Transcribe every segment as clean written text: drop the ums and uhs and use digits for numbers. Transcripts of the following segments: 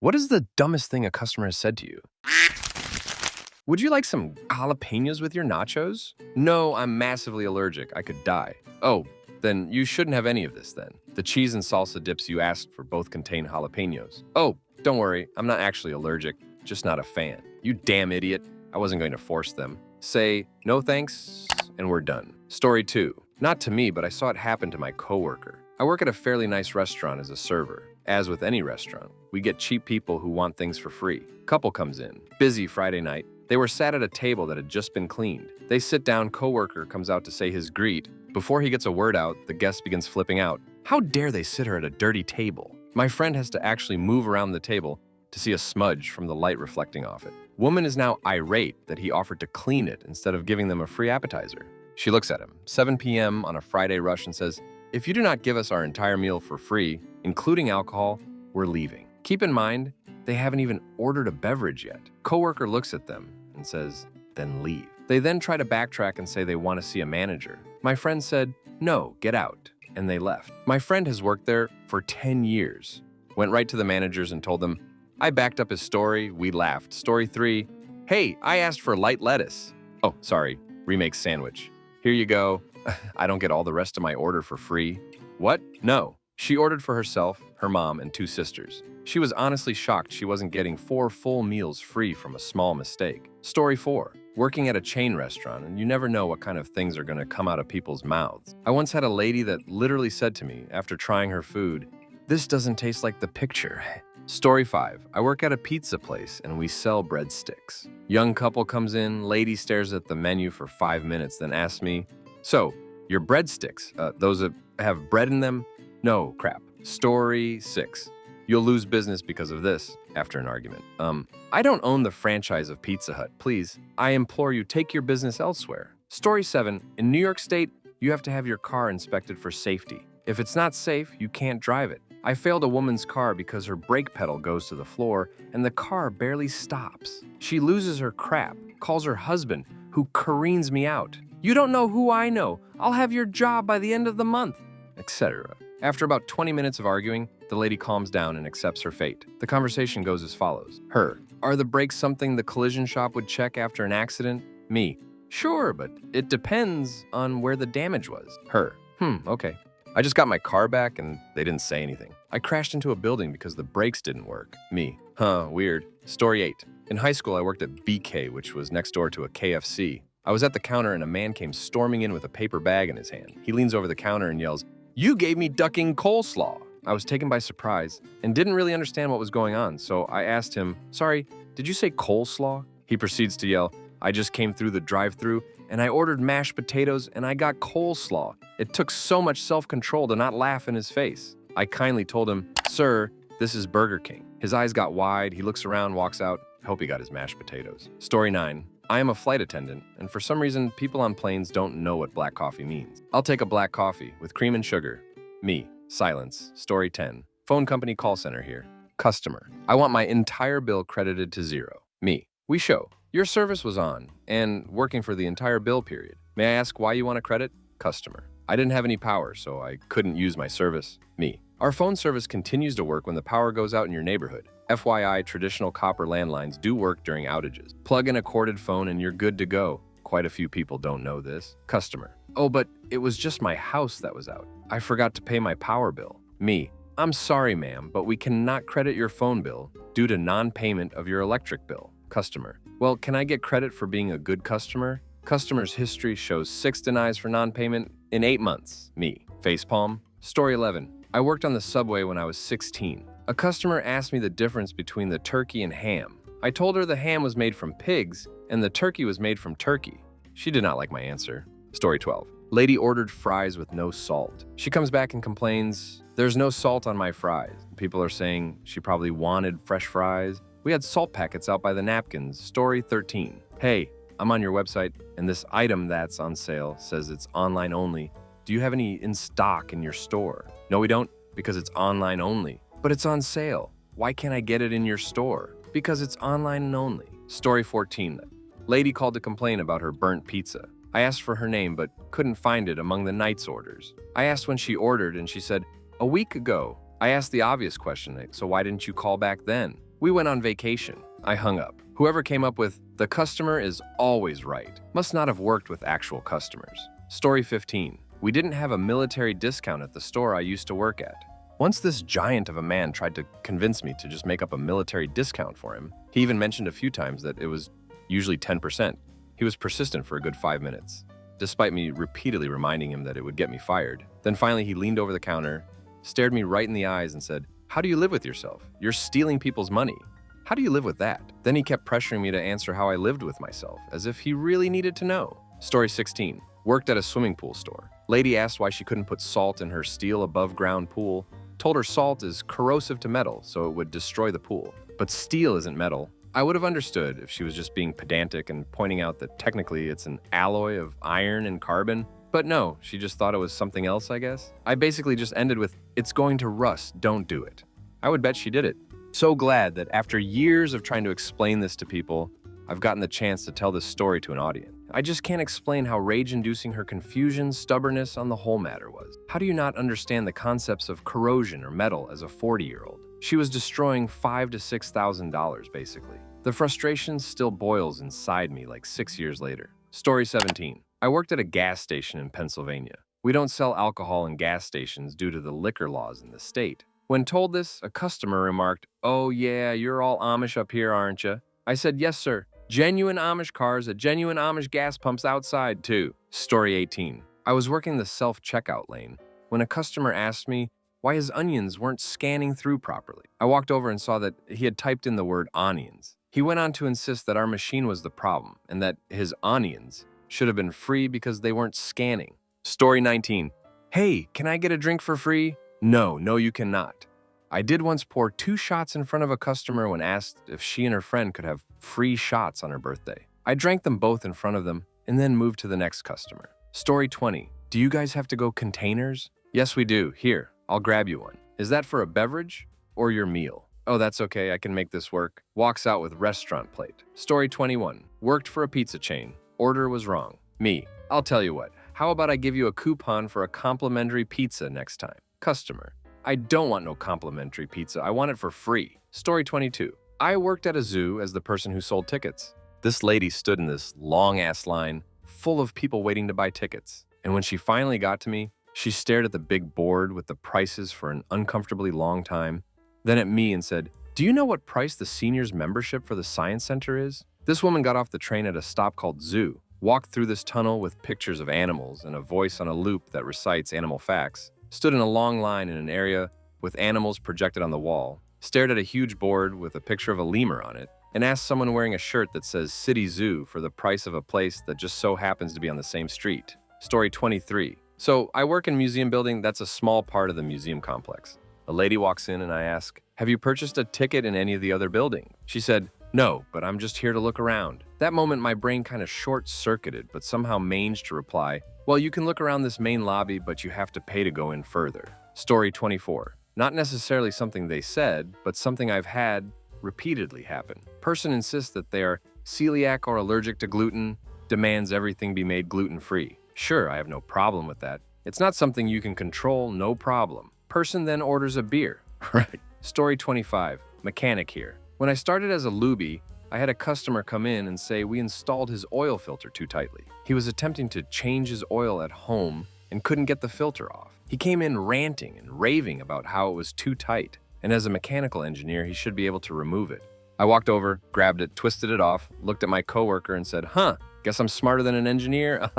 What is the dumbest thing a customer has said to you? Would you like some jalapenos with your nachos? No, I'm massively allergic. I could die. Oh, then you shouldn't have any of this then. The cheese and salsa dips you asked for both contain jalapenos. Oh, don't worry. I'm not actually allergic, just not a fan. You damn idiot. I wasn't going to force them. Say, no thanks, and we're done. Story 2. Not to me, but I saw it happen to my coworker. I work at a fairly nice restaurant as a server. As with any restaurant, we get cheap people who want things for free. Couple comes in. Busy Friday night. They were sat at a table that had just been cleaned. They sit down, coworker comes out to say his greet. Before he gets a word out, the guest begins flipping out. How dare they sit her at a dirty table? My friend has to actually move around the table to see a smudge from the light reflecting off it. Woman is now irate that he offered to clean it instead of giving them a free appetizer. She looks at him, 7 p.m. on a Friday rush, and says, "If you do not give us our entire meal for free, including alcohol, we're leaving." Keep in mind, they haven't even ordered a beverage yet. Coworker looks at them and says, "Then leave." They then try to backtrack and say they want to see a manager. My friend said, "No, get out," and they left. My friend has worked there for 10 years. Went right to the managers and told them, I backed up his story, we laughed. Story 3, hey, I asked for light lettuce. Oh, sorry, remake sandwich. Here you go. I don't get all the rest of my order for free. What? No. She ordered for herself, her mom, and 2 sisters. She was honestly shocked she wasn't getting 4 full meals free from a small mistake. Story 4. Working at a chain restaurant, and you never know what kind of things are going to come out of people's mouths. I once had a lady that literally said to me, after trying her food, "This doesn't taste like the picture." Story 5. I work at a pizza place, and we sell breadsticks. Young couple comes in, lady stares at the menu for 5 minutes, then asks me, "So, your breadsticks, those that have bread in them?" No, crap. Story 6. You'll lose business because of this, after an argument. I don't own the franchise of Pizza Hut. Please, I implore you, take your business elsewhere. Story 7. In New York State, you have to have your car inspected for safety. If it's not safe, you can't drive it. I failed a woman's car because her brake pedal goes to the floor and the car barely stops. She loses her crap, calls her husband, who careens me out. "You don't know who I know. I'll have your job by the end of the month," etc. After about 20 minutes of arguing, the lady calms down and accepts her fate. The conversation goes as follows. Her: are the brakes something the collision shop would check after an accident? Me: sure, but it depends on where the damage was. Her: okay. I just got my car back and they didn't say anything. I crashed into a building because the brakes didn't work. Me: weird. Story 8. In high school, I worked at BK, which was next door to a KFC. I was at the counter and a man came storming in with a paper bag in his hand. He leans over the counter and yells, "You gave me ducking coleslaw." I was taken by surprise and didn't really understand what was going on, so I asked him, "Sorry, did you say coleslaw?" He proceeds to yell, "I just came through the drive-thru and I ordered mashed potatoes and I got coleslaw." It took so much self-control to not laugh in his face. I kindly told him, "Sir, this is Burger King." His eyes got wide, he looks around, walks out. I hope he got his mashed potatoes. Story 9. I am a flight attendant, and for some reason, people on planes don't know what black coffee means. I'll take a black coffee with cream and sugar. Me: silence. Story 10. Phone company call center here. Customer: I want my entire bill credited to 0. Me: we show. Your service was on and working for the entire bill period. May I ask why you want a credit? Customer: I didn't have any power, so I couldn't use my service. Me: our phone service continues to work when the power goes out in your neighborhood. FYI, traditional copper landlines do work during outages. Plug in a corded phone and you're good to go. Quite a few people don't know this. Customer: oh, but it was just my house that was out. I forgot to pay my power bill. Me: I'm sorry, ma'am, but we cannot credit your phone bill due to non-payment of your electric bill. Customer: well, can I get credit for being a good customer? Customer's history shows 6 denies for non-payment in 8 months. Me: facepalm. Story 11. I worked on the subway when I was 16. A customer asked me the difference between the turkey and ham. I told her the ham was made from pigs and the turkey was made from turkey. She did not like my answer. Story 12. Lady ordered fries with no salt. She comes back and complains, "There's no salt on my fries." People are saying she probably wanted fresh fries. We had salt packets out by the napkins. Story 13. Hey, I'm on your website, and this item that's on sale says it's online only. Do you have any in stock in your store? No, we don't, because it's online only. But it's on sale. Why can't I get it in your store? Because it's online only. Story 14. Lady called to complain about her burnt pizza. I asked for her name, but couldn't find it among the night's orders. I asked when she ordered, and she said, "A week ago." I asked the obvious question, so why didn't you call back then? We went on vacation. I hung up. Whoever came up with, "The customer is always right," must not have worked with actual customers. Story 15. We didn't have a military discount at the store I used to work at. Once this giant of a man tried to convince me to just make up a military discount for him. He even mentioned a few times that it was usually 10%. He was persistent for a good 5 minutes, despite me repeatedly reminding him that it would get me fired. Then finally he leaned over the counter, stared me right in the eyes and said, "How do you live with yourself? You're stealing people's money. How do you live with that?" Then he kept pressuring me to answer how I lived with myself, as if he really needed to know. Story 16. Worked at a swimming pool store. Lady asked why she couldn't put salt in her steel above-ground pool. Told her salt is corrosive to metal, so it would destroy the pool. But steel isn't metal. I would have understood if she was just being pedantic and pointing out that technically it's an alloy of iron and carbon. But no, she just thought it was something else, I guess. I basically just ended with, "It's going to rust, don't do it." I would bet she did it. So glad that after years of trying to explain this to people, I've gotten the chance to tell this story to an audience. I just can't explain how rage-inducing her confusion, stubbornness on the whole matter was. How do you not understand the concepts of corrosion or metal as a 40-year-old? She was destroying $5,000 to $6,000 basically. The frustration still boils inside me like 6 years later. Story 17. I worked at a gas station in Pennsylvania. We don't sell alcohol in gas stations due to the liquor laws in the state. When told this, a customer remarked, "Oh yeah, you're all Amish up here, aren't you?" I said, "Yes, sir. Genuine Amish cars at genuine Amish gas pumps outside, too." Story 18. I was working the self-checkout lane when a customer asked me why his onions weren't scanning through properly. I walked over and saw that he had typed in the word onions. He went on to insist that our machine was the problem and that his onions should have been free because they weren't scanning. Story 19. Hey, can I get a drink for free? No, you cannot. I did once pour 2 shots in front of a customer when asked if she and her friend could have free shots on her birthday. I drank them both in front of them and then moved to the next customer. Story 20. Do you guys have to go containers? Yes, we do. Here, I'll grab you one. Is that for a beverage or your meal? Oh, that's okay. I can make this work. Walks out with restaurant plate. Story 21. Worked for a pizza chain. Order was wrong. Me. I'll tell you what. How about I give you a coupon for a complimentary pizza next time? Customer. I don't want no complimentary pizza. I want it for free. Story 22. I worked at a zoo as the person who sold tickets. This lady stood in this long-ass line full of people waiting to buy tickets. And when she finally got to me, she stared at the big board with the prices for an uncomfortably long time, then at me and said, "Do you know what price the seniors membership for the science center is?" This woman got off the train at a stop called Zoo, walked through this tunnel with pictures of animals and a voice on a loop that recites animal facts, stood in a long line in an area with animals projected on the wall, stared at a huge board with a picture of a lemur on it, and asked someone wearing a shirt that says City Zoo for the price of a place that just so happens to be on the same street. Story 23. So I work in museum building that's a small part of the museum complex. A lady walks in and I ask, "Have you purchased a ticket in any of the other buildings?" She said, "No, but I'm just here to look around." That moment my brain kind of short-circuited, but somehow managed to reply, "Well, you can look around this main lobby, but you have to pay to go in further." Story 24. Not necessarily something they said, but something I've had repeatedly happen. Person insists that they are celiac or allergic to gluten, demands everything be made gluten-free. Sure, I have no problem with that. It's not something you can control, no problem. Person then orders a beer. Right. Story 25. Mechanic here. When I started as a lubie, I had a customer come in and say we installed his oil filter too tightly. He was attempting to change his oil at home and couldn't get the filter off. He came in ranting and raving about how it was too tight, and as a mechanical engineer, he should be able to remove it. I walked over, grabbed it, twisted it off, looked at my coworker and said, guess I'm smarter than an engineer."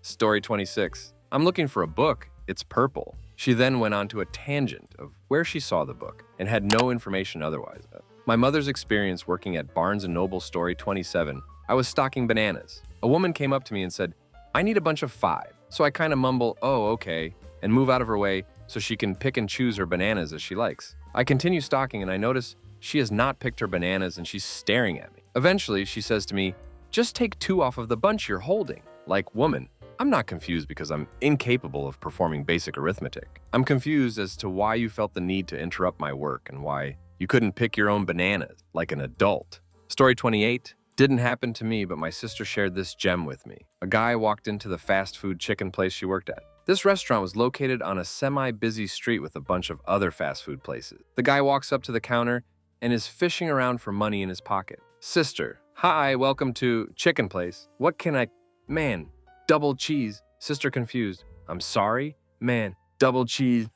Story 26. I'm looking for a book. It's purple. She then went on to a tangent of where she saw the book and had no information otherwise. My mother's experience working at Barnes & Noble. Story 27. I was stocking bananas. A woman came up to me and said, "I need a bunch of 5. So I kind of mumble, "Oh, okay," and move out of her way so she can pick and choose her bananas as she likes. I continue stocking and I notice she has not picked her bananas and she's staring at me. Eventually, she says to me, "Just take 2 off of the bunch you're holding." Like, woman, I'm not confused because I'm incapable of performing basic arithmetic. I'm confused as to why you felt the need to interrupt my work and why you couldn't pick your own bananas like an adult. Story 28. Didn't happen to me, but my sister shared this gem with me. A guy walked into the fast food chicken place she worked at. This restaurant was located on a semi-busy street with a bunch of other fast food places. The guy walks up to the counter and is fishing around for money in his pocket. Sister, hi, welcome to Chicken Place. What can I... Man, double cheese. Sister confused. I'm sorry? Man, double cheese.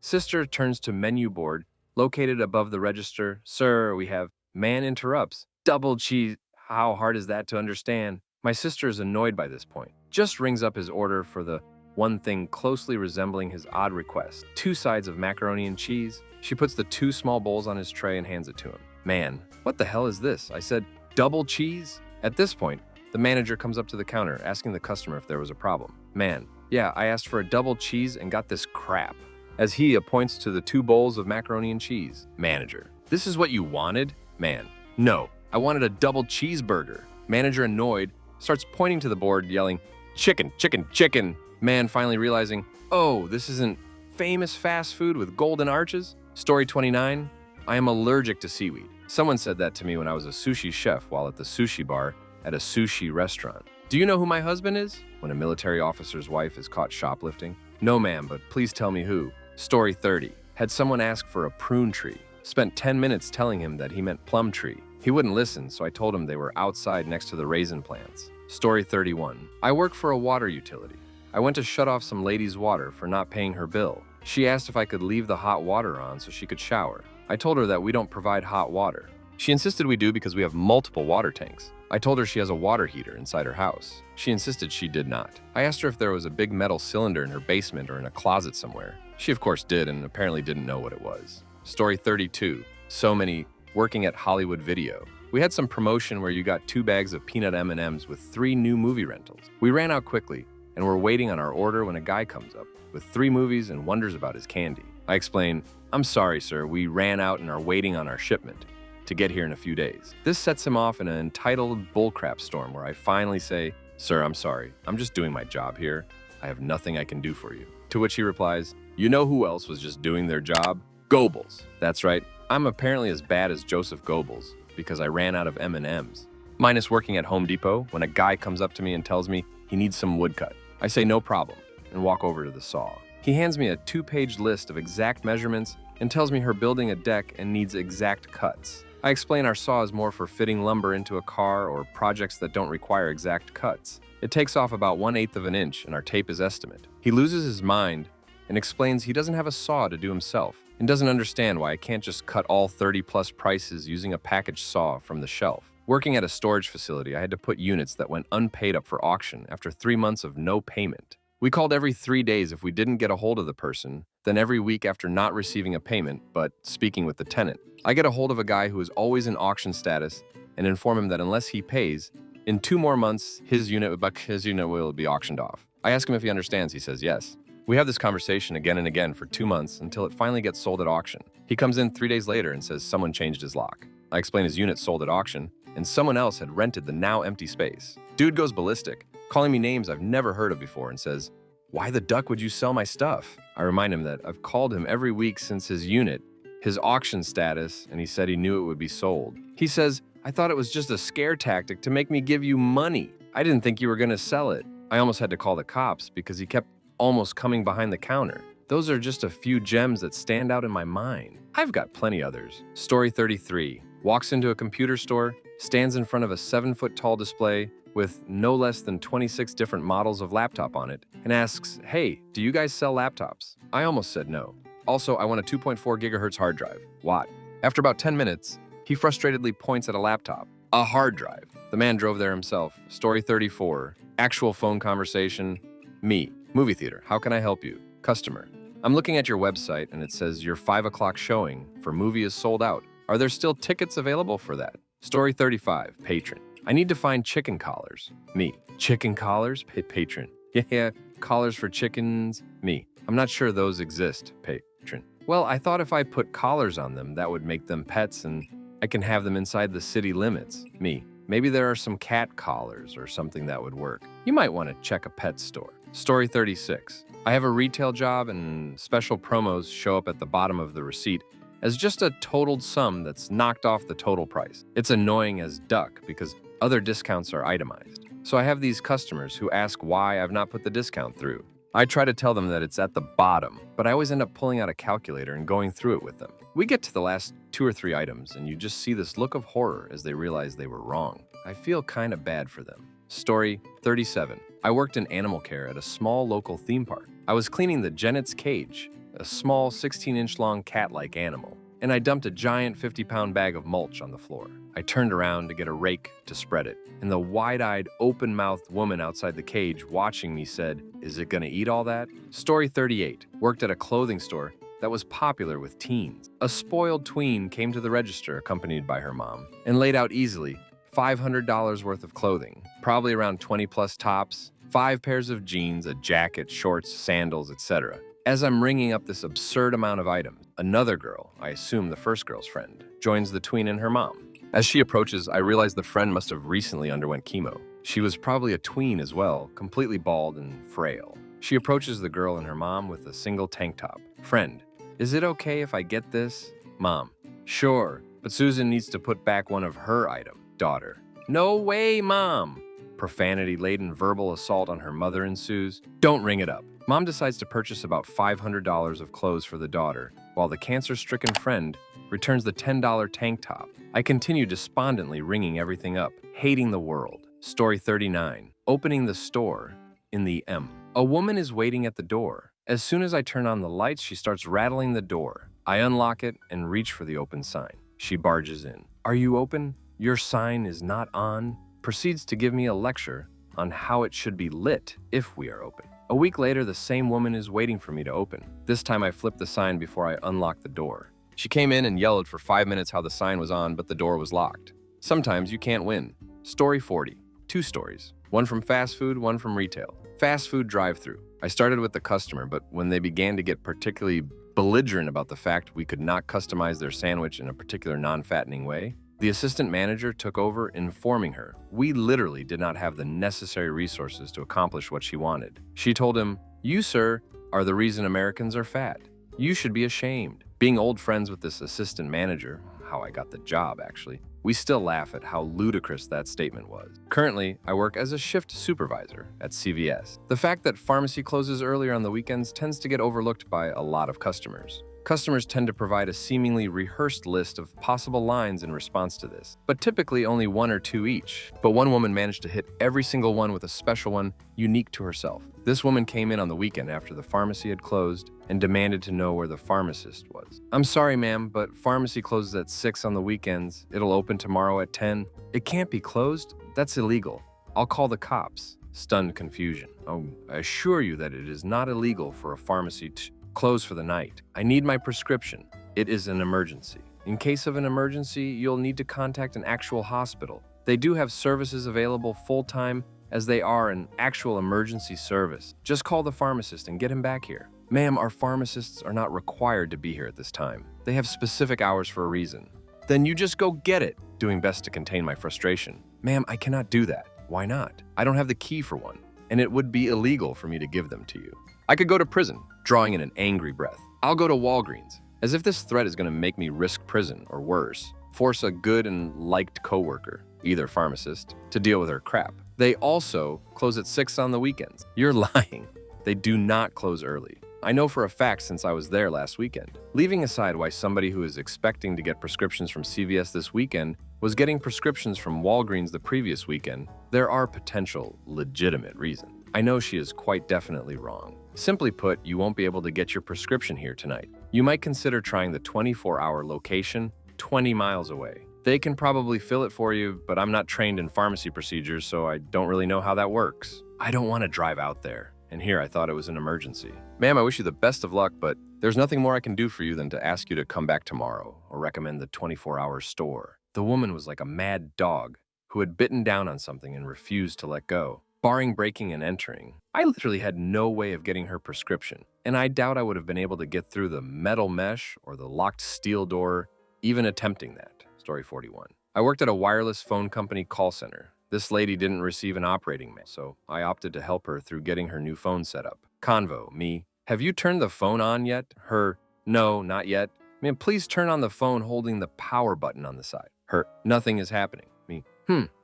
Sister turns to menu board, located above the register. Sir, we have... Man interrupts. Double cheese. How hard is that to understand? My sister is annoyed by this point. Just rings up his order for the one thing closely resembling his odd request. 2 sides of macaroni and cheese. She puts the 2 small bowls on his tray and hands it to him. Man, what the hell is this? I said, double cheese? At this point, the manager comes up to the counter, asking the customer if there was a problem. Man, yeah, I asked for a double cheese and got this crap. As he points to the 2 bowls of macaroni and cheese. Manager, this is what you wanted? Man, no, I wanted a double cheeseburger. Manager, annoyed, starts pointing to the board, yelling, chicken, chicken, chicken. Man finally realizing, oh, this isn't famous fast food with golden arches? Story 29, I am allergic to seaweed. Someone said that to me when I was a sushi chef while at the sushi bar at a sushi restaurant. Do you know who my husband is? When a military officer's wife is caught shoplifting. No, ma'am, but please tell me who. Story 30, had someone ask for a prune tree. Spent 10 minutes telling him that he meant plum tree. He wouldn't listen, so I told him they were outside next to the raisin plants. Story 31, I work for a water utility. I went to shut off some lady's water for not paying her bill. She asked if I could leave the hot water on so she could shower. I told her that we don't provide hot water. She insisted we do because we have multiple water tanks. I told her she has a water heater inside her house. She insisted she did not. I asked her if there was a big metal cylinder in her basement or in a closet somewhere. She of course did and apparently didn't know what it was. Story 32, so many working at Hollywood Video. We had some promotion where you got 2 bags of peanut M&Ms with 3 new movie rentals. We ran out quickly and were waiting on our order when a guy comes up with 3 movies and wonders about his candy. I explain, I'm sorry, sir, we ran out and are waiting on our shipment to get here in a few days. This sets him off in an entitled bullcrap storm where I finally say, sir, I'm sorry, I'm just doing my job here. I have nothing I can do for you. To which he replies, you know who else was just doing their job? Goebbels. That's right, I'm apparently as bad as Joseph Goebbels because I ran out of M&Ms. Minus working at Home Depot when a guy comes up to me and tells me he needs some woodcut. I say no problem and walk over to the saw. He hands me a 2-page list of exact measurements and tells me her building a deck and needs exact cuts. I explain our saw is more for fitting lumber into a car or projects that don't require exact cuts. It takes off about 1/8 of an inch and our tape is estimate. He loses his mind and explains he doesn't have a saw to do himself and doesn't understand why I can't just cut all 30+ prices using a package saw from the shelf. Working at a storage facility, I had to put units that went unpaid up for auction after 3 months of no payment. We called every 3 days if we didn't get a hold of the person, then every week after not receiving a payment, but speaking with the tenant. I get a hold of a guy who is always in auction status and inform him that unless he pays, in 2 more months, his unit will be auctioned off. I ask him if he understands. He says yes. We have this conversation again and again for 2 months until it finally gets sold at auction. He comes in 3 days later and says someone changed his lock. I explain his unit sold at auction, and someone else had rented the now empty space. Dude goes ballistic, calling me names I've never heard of before and says, why the duck would you sell my stuff? I remind him that I've called him every week since his unit, his auction status, and he said he knew it would be sold. He says, I thought it was just a scare tactic to make me give you money. I didn't think you were gonna sell it. I almost had to call the cops because he kept almost coming behind the counter. Those are just a few gems that stand out in my mind. I've got plenty others. Story 33, walks into a computer store, stands in front of a 7-foot-tall display with no less than 26 different models of laptop on it, and asks, hey, do you guys sell laptops? I almost said no. Also, I want a 2.4 gigahertz hard drive. Watt. After about 10 minutes, he frustratedly points at a laptop. A hard drive. The man drove there himself. Story 34, actual phone conversation. Me. Movie theater. How can I help you? Customer. I'm looking at your website and it says your 5 o'clock showing for movie is sold out. Are there still tickets available for that? Story 35, patron. I need to find chicken collars. Me. Chicken collars? Patron. Yeah, collars for chickens. Me. I'm not sure those exist. Patron. Well, I thought if I put collars on them, that would make them pets and I can have them inside the city limits. Me. Maybe there are some cat collars or something that would work. You might want to check a pet store. Story 36. I have a retail job and special promos show up at the bottom of the receipt as just a totaled sum that's knocked off the total price. It's annoying as duck because other discounts are itemized. So I have these customers who ask why I've not put the discount through. I try to tell them that it's at the bottom, but I always end up pulling out a calculator and going through it with them. We get to the last 2 or 3 items, and you just see this look of horror as they realize they were wrong. I feel kind of bad for them. Story 37. I worked in animal care at a small local theme park. I was cleaning the Genet's cage, a small 16-inch long cat-like animal, and I dumped a giant 50-pound bag of mulch on the floor. I turned around to get a rake to spread it, and the wide-eyed, open-mouthed woman outside the cage watching me said, "Is it gonna eat all that?" Story 38. Worked at a clothing store that was popular with teens. A spoiled tween came to the register accompanied by her mom and laid out easily $500 worth of clothing, probably around 20-plus tops, 5 pairs of jeans, a jacket, shorts, sandals, etc. As I'm ringing up this absurd amount of items, another girl, I assume the first girl's friend, joins the tween and her mom. As she approaches, I realize the friend must have recently underwent chemo. She was probably a tween as well, completely bald and frail. She approaches the girl and her mom with a single tank top. Friend, is it okay if I get this? Mom, sure, but Susan needs to put back one of her items. Daughter, no way, Mom. Profanity-laden verbal assault on her mother ensues. Don't ring it up. Mom decides to purchase about $500 of clothes for the daughter, while the cancer-stricken friend returns the $10 tank top. I continue despondently ringing everything up, hating the world. Story 39. Opening the store in the M. A woman is waiting at the door. As soon as I turn on the lights, she starts rattling the door. I unlock it and reach for the open sign. She barges in. Are you open? Your sign is not on. Proceeds to give me a lecture on how it should be lit if we are open. A week later, the same woman is waiting for me to open. This time I flip the sign before I unlock the door. She came in and yelled for 5 minutes how the sign was on, but the door was locked. Sometimes you can't win. Story 40. 2 stories. One from fast food, one from retail. Fast food drive-thru. I started with the customer, but when they began to get particularly belligerent about the fact we could not customize their sandwich in a particular non-fattening way, the assistant manager took over, informing her we literally did not have the necessary resources to accomplish what she wanted. She told him, "You, sir, are the reason Americans are fat. You should be ashamed." Being old friends with this assistant manager, how I got the job actually, we still laugh at how ludicrous that statement was. Currently, I work as a shift supervisor at CVS. The fact that pharmacy closes earlier on the weekends tends to get overlooked by a lot of customers. Customers tend to provide a seemingly rehearsed list of possible lines in response to this, but typically only 1 or 2 each. But one woman managed to hit every single one with a special one unique to herself. This woman came in on the weekend after the pharmacy had closed and demanded to know where the pharmacist was. "I'm sorry, ma'am, but pharmacy closes at 6 on the weekends. It'll open tomorrow at 10. "It can't be closed. That's illegal. I'll call the cops." Stunned confusion. "Oh, I assure you that it is not illegal for a pharmacy to close for the night. I need my prescription. It is an emergency. In case of an emergency, you'll need to contact an actual hospital. They do have services available full-time as they are an actual emergency service. Just call the pharmacist and get him back here." "Ma'am, our pharmacists are not required to be here at this time. They have specific hours for a reason." "Then you just go get it." Doing best to contain my frustration. "Ma'am, I cannot do that." "Why not?" "I don't have the key for one, and it would be illegal for me to give them to you." "I could go to prison," drawing in an angry breath. "I'll go to Walgreens." As if this threat is going to make me risk prison, or worse, force a good and liked coworker, either pharmacist, to deal with her crap. They also close at 6 on the weekends. You're lying. They do not close early. I know for a fact since I was there last weekend. Leaving aside why somebody who is expecting to get prescriptions from CVS this weekend was getting prescriptions from Walgreens the previous weekend, there are potential legitimate reasons. I know she is quite definitely wrong. Simply put, you won't be able to get your prescription here tonight. You might consider trying the 24-hour location 20 miles away. They can probably fill it for you, but I'm not trained in pharmacy procedures, so I don't really know how that works. I don't want to drive out there. And here I thought it was an emergency. "Ma'am, I wish you the best of luck, but there's nothing more I can do for you than to ask you to come back tomorrow or recommend the 24-hour store." The woman was like a mad dog who had bitten down on something and refused to let go. Barring breaking and entering, I literally had no way of getting her prescription, and I doubt I would have been able to get through the metal mesh or the locked steel door, even attempting that. Story 41. I worked at a wireless phone company call center. This lady didn't receive an operating manual, so I opted to help her through getting her new phone set up. Convo, me, "Have you turned the phone on yet?" Her, "No, not yet." "Man, please turn on the phone holding the power button on the side." Her, "Nothing is happening." Me,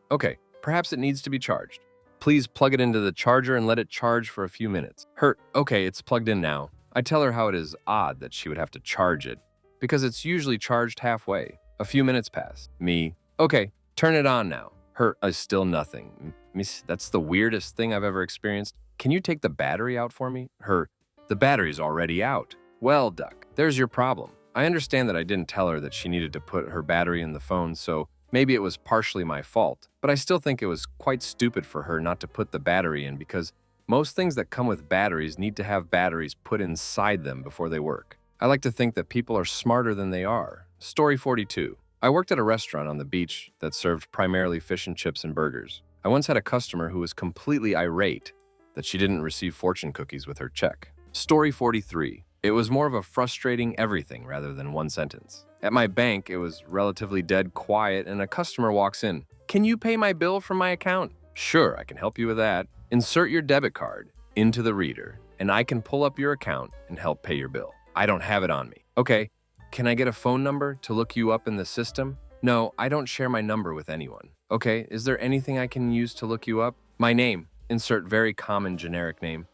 okay, perhaps it needs to be charged." Please plug it into the charger and let it charge for a few minutes. Her, okay, it's plugged in now. I tell her how it is odd that she would have to charge it, because it's usually charged halfway. A few minutes pass. Me, okay, turn it on now. Her, still nothing. Miss, that's the weirdest thing I've ever experienced. Can you take the battery out for me? Her, the battery's already out. Well, Duck, there's your problem. I understand that I didn't tell her that she needed to put her battery in the phone, so maybe it was partially my fault, but I still think it was quite stupid for her not to put the battery in because most things that come with batteries need to have batteries put inside them before they work. I like to think that people are smarter than they are. Story 42. I worked at a restaurant on the beach that served primarily fish and chips and burgers. I once had a customer who was completely irate that she didn't receive fortune cookies with her check. Story 43. It was more of a frustrating everything rather than one sentence. At my bank, it was relatively dead quiet and a customer walks in. Can you pay my bill from my account? Sure, I can help you with that. Insert your debit card into the reader and I can pull up your account and help pay your bill. I don't have it on me. Okay, can I get a phone number to look you up in the system? No, I don't share my number with anyone. Okay, is there anything I can use to look you up? My name. Insert very common generic name.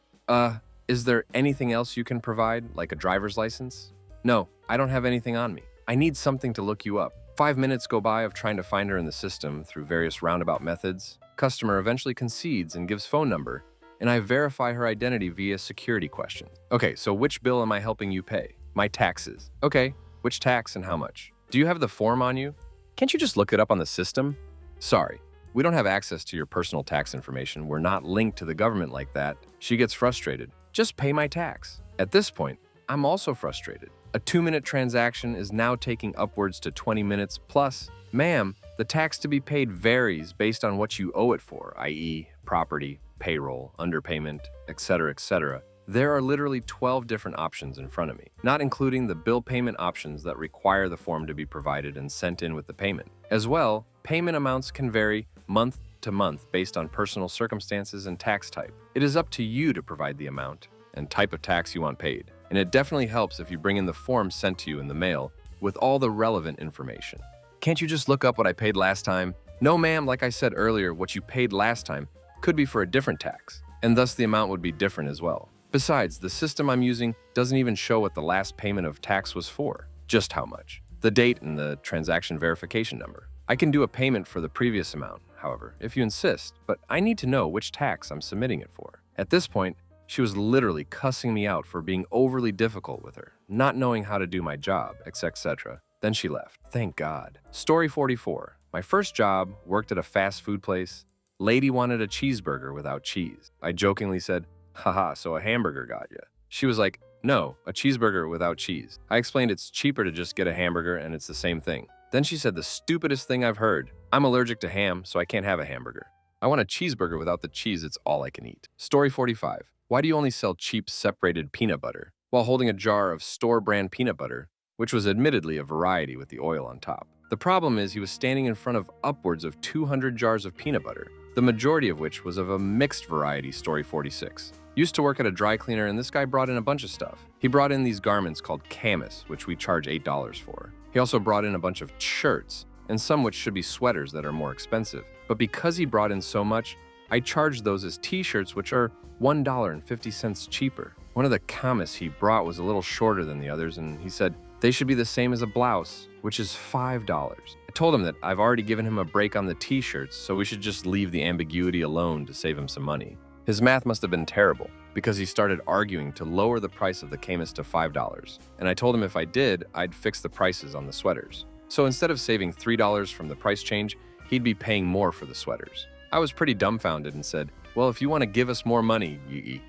Is there anything else you can provide, like a driver's license? No, I don't have anything on me. I need something to look you up. 5 minutes go by of trying to find her in the system through various roundabout methods. Customer eventually concedes and gives phone number, and I verify her identity via security questions. Okay, so which bill am I helping you pay? My taxes. Okay, which tax and how much? Do you have the form on you? Can't you just look it up on the system? Sorry, we don't have access to your personal tax information. We're not linked to the government like that. She gets frustrated. Just pay my tax. At this point, I'm also frustrated. A 2-minute transaction is now taking upwards to 20 minutes plus. Ma'am, the tax to be paid varies based on what you owe it for, i.e. property, payroll, underpayment, etc., etc. There are literally 12 different options in front of me, not including the bill payment options that require the form to be provided and sent in with the payment. As well, payment amounts can vary month to month based on personal circumstances and tax type. It is up to you to provide the amount and type of tax you want paid. And it definitely helps if you bring in the form sent to you in the mail with all the relevant information. Can't you just look up what I paid last time? No, ma'am, like I said earlier, what you paid last time could be for a different tax, and thus the amount would be different as well. Besides, the system I'm using doesn't even show what the last payment of tax was for, just how much, the date and the transaction verification number. I can do a payment for the previous amount, however, if you insist, but I need to know which tax I'm submitting it for. At this point, she was literally cussing me out for being overly difficult with her, not knowing how to do my job, etc. Then she left. Thank God. Story 44. My first job, worked at a fast food place. Lady wanted a cheeseburger without cheese. I jokingly said, haha, so a hamburger got ya. She was like, no, a cheeseburger without cheese. I explained it's cheaper to just get a hamburger and it's the same thing. Then she said the stupidest thing I've heard. I'm allergic to ham, so I can't have a hamburger. I want a cheeseburger without the cheese, it's all I can eat. Story 45. Why do you only sell cheap separated peanut butter while holding a jar of store-brand peanut butter, which was admittedly a variety with the oil on top? The problem is he was standing in front of upwards of 200 jars of peanut butter, the majority of which was of a mixed variety. Story 46. Used to work at a dry cleaner and this guy brought in a bunch of stuff. He brought in these garments called camis, which we charge $8 for. He also brought in a bunch of shirts, and some which should be sweaters that are more expensive. But because he brought in so much, I charged those as t-shirts, which are $1.50 cheaper. One of the camis he brought was a little shorter than the others, and he said they should be the same as a blouse, which is $5. I told him that I've already given him a break on the t-shirts, so we should just leave the ambiguity alone to save him some money. His math must have been terrible, because he started arguing to lower the price of the camis to $5, and I told him if I did, I'd fix the prices on the sweaters. So instead of saving $3 from the price change, he'd be paying more for the sweaters. I was pretty dumbfounded and said, well, if you want to give us more money,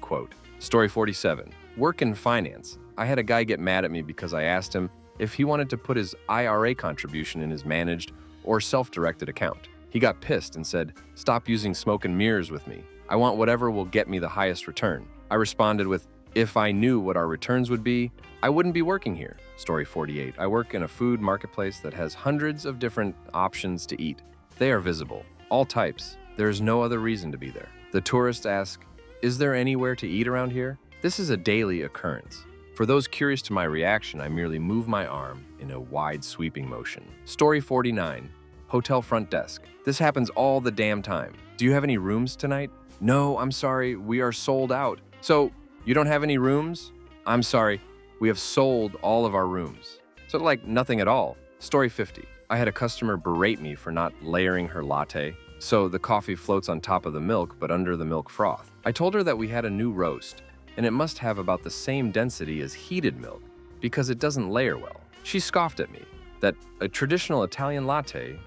quote. Story 47. Work in finance. I had a guy get mad at me because I asked him if he wanted to put his IRA contribution in his managed or self-directed account. He got pissed and said, stop using smoke and mirrors with me. I want whatever will get me the highest return. I responded with, if I knew what our returns would be, I wouldn't be working here. Story 48. I work in a food marketplace that has hundreds of different options to eat. They are visible, all types. There is no other reason to be there. The tourists ask, is there anywhere to eat around here? This is a daily occurrence. For those curious to my reaction, I merely move my arm in a wide sweeping motion. Story 49. Hotel front desk. This happens all the damn time. Do you have any rooms tonight? No, I'm sorry, we are sold out. So, you don't have any rooms? I'm sorry, we have sold all of our rooms. So, like nothing at all. Story 50. I had a customer berate me for not layering her latte, so the coffee floats on top of the milk but under the milk froth. I told her that we had a new roast, and it must have about the same density as heated milk because it doesn't layer well. She scoffed at me that a traditional Italian latte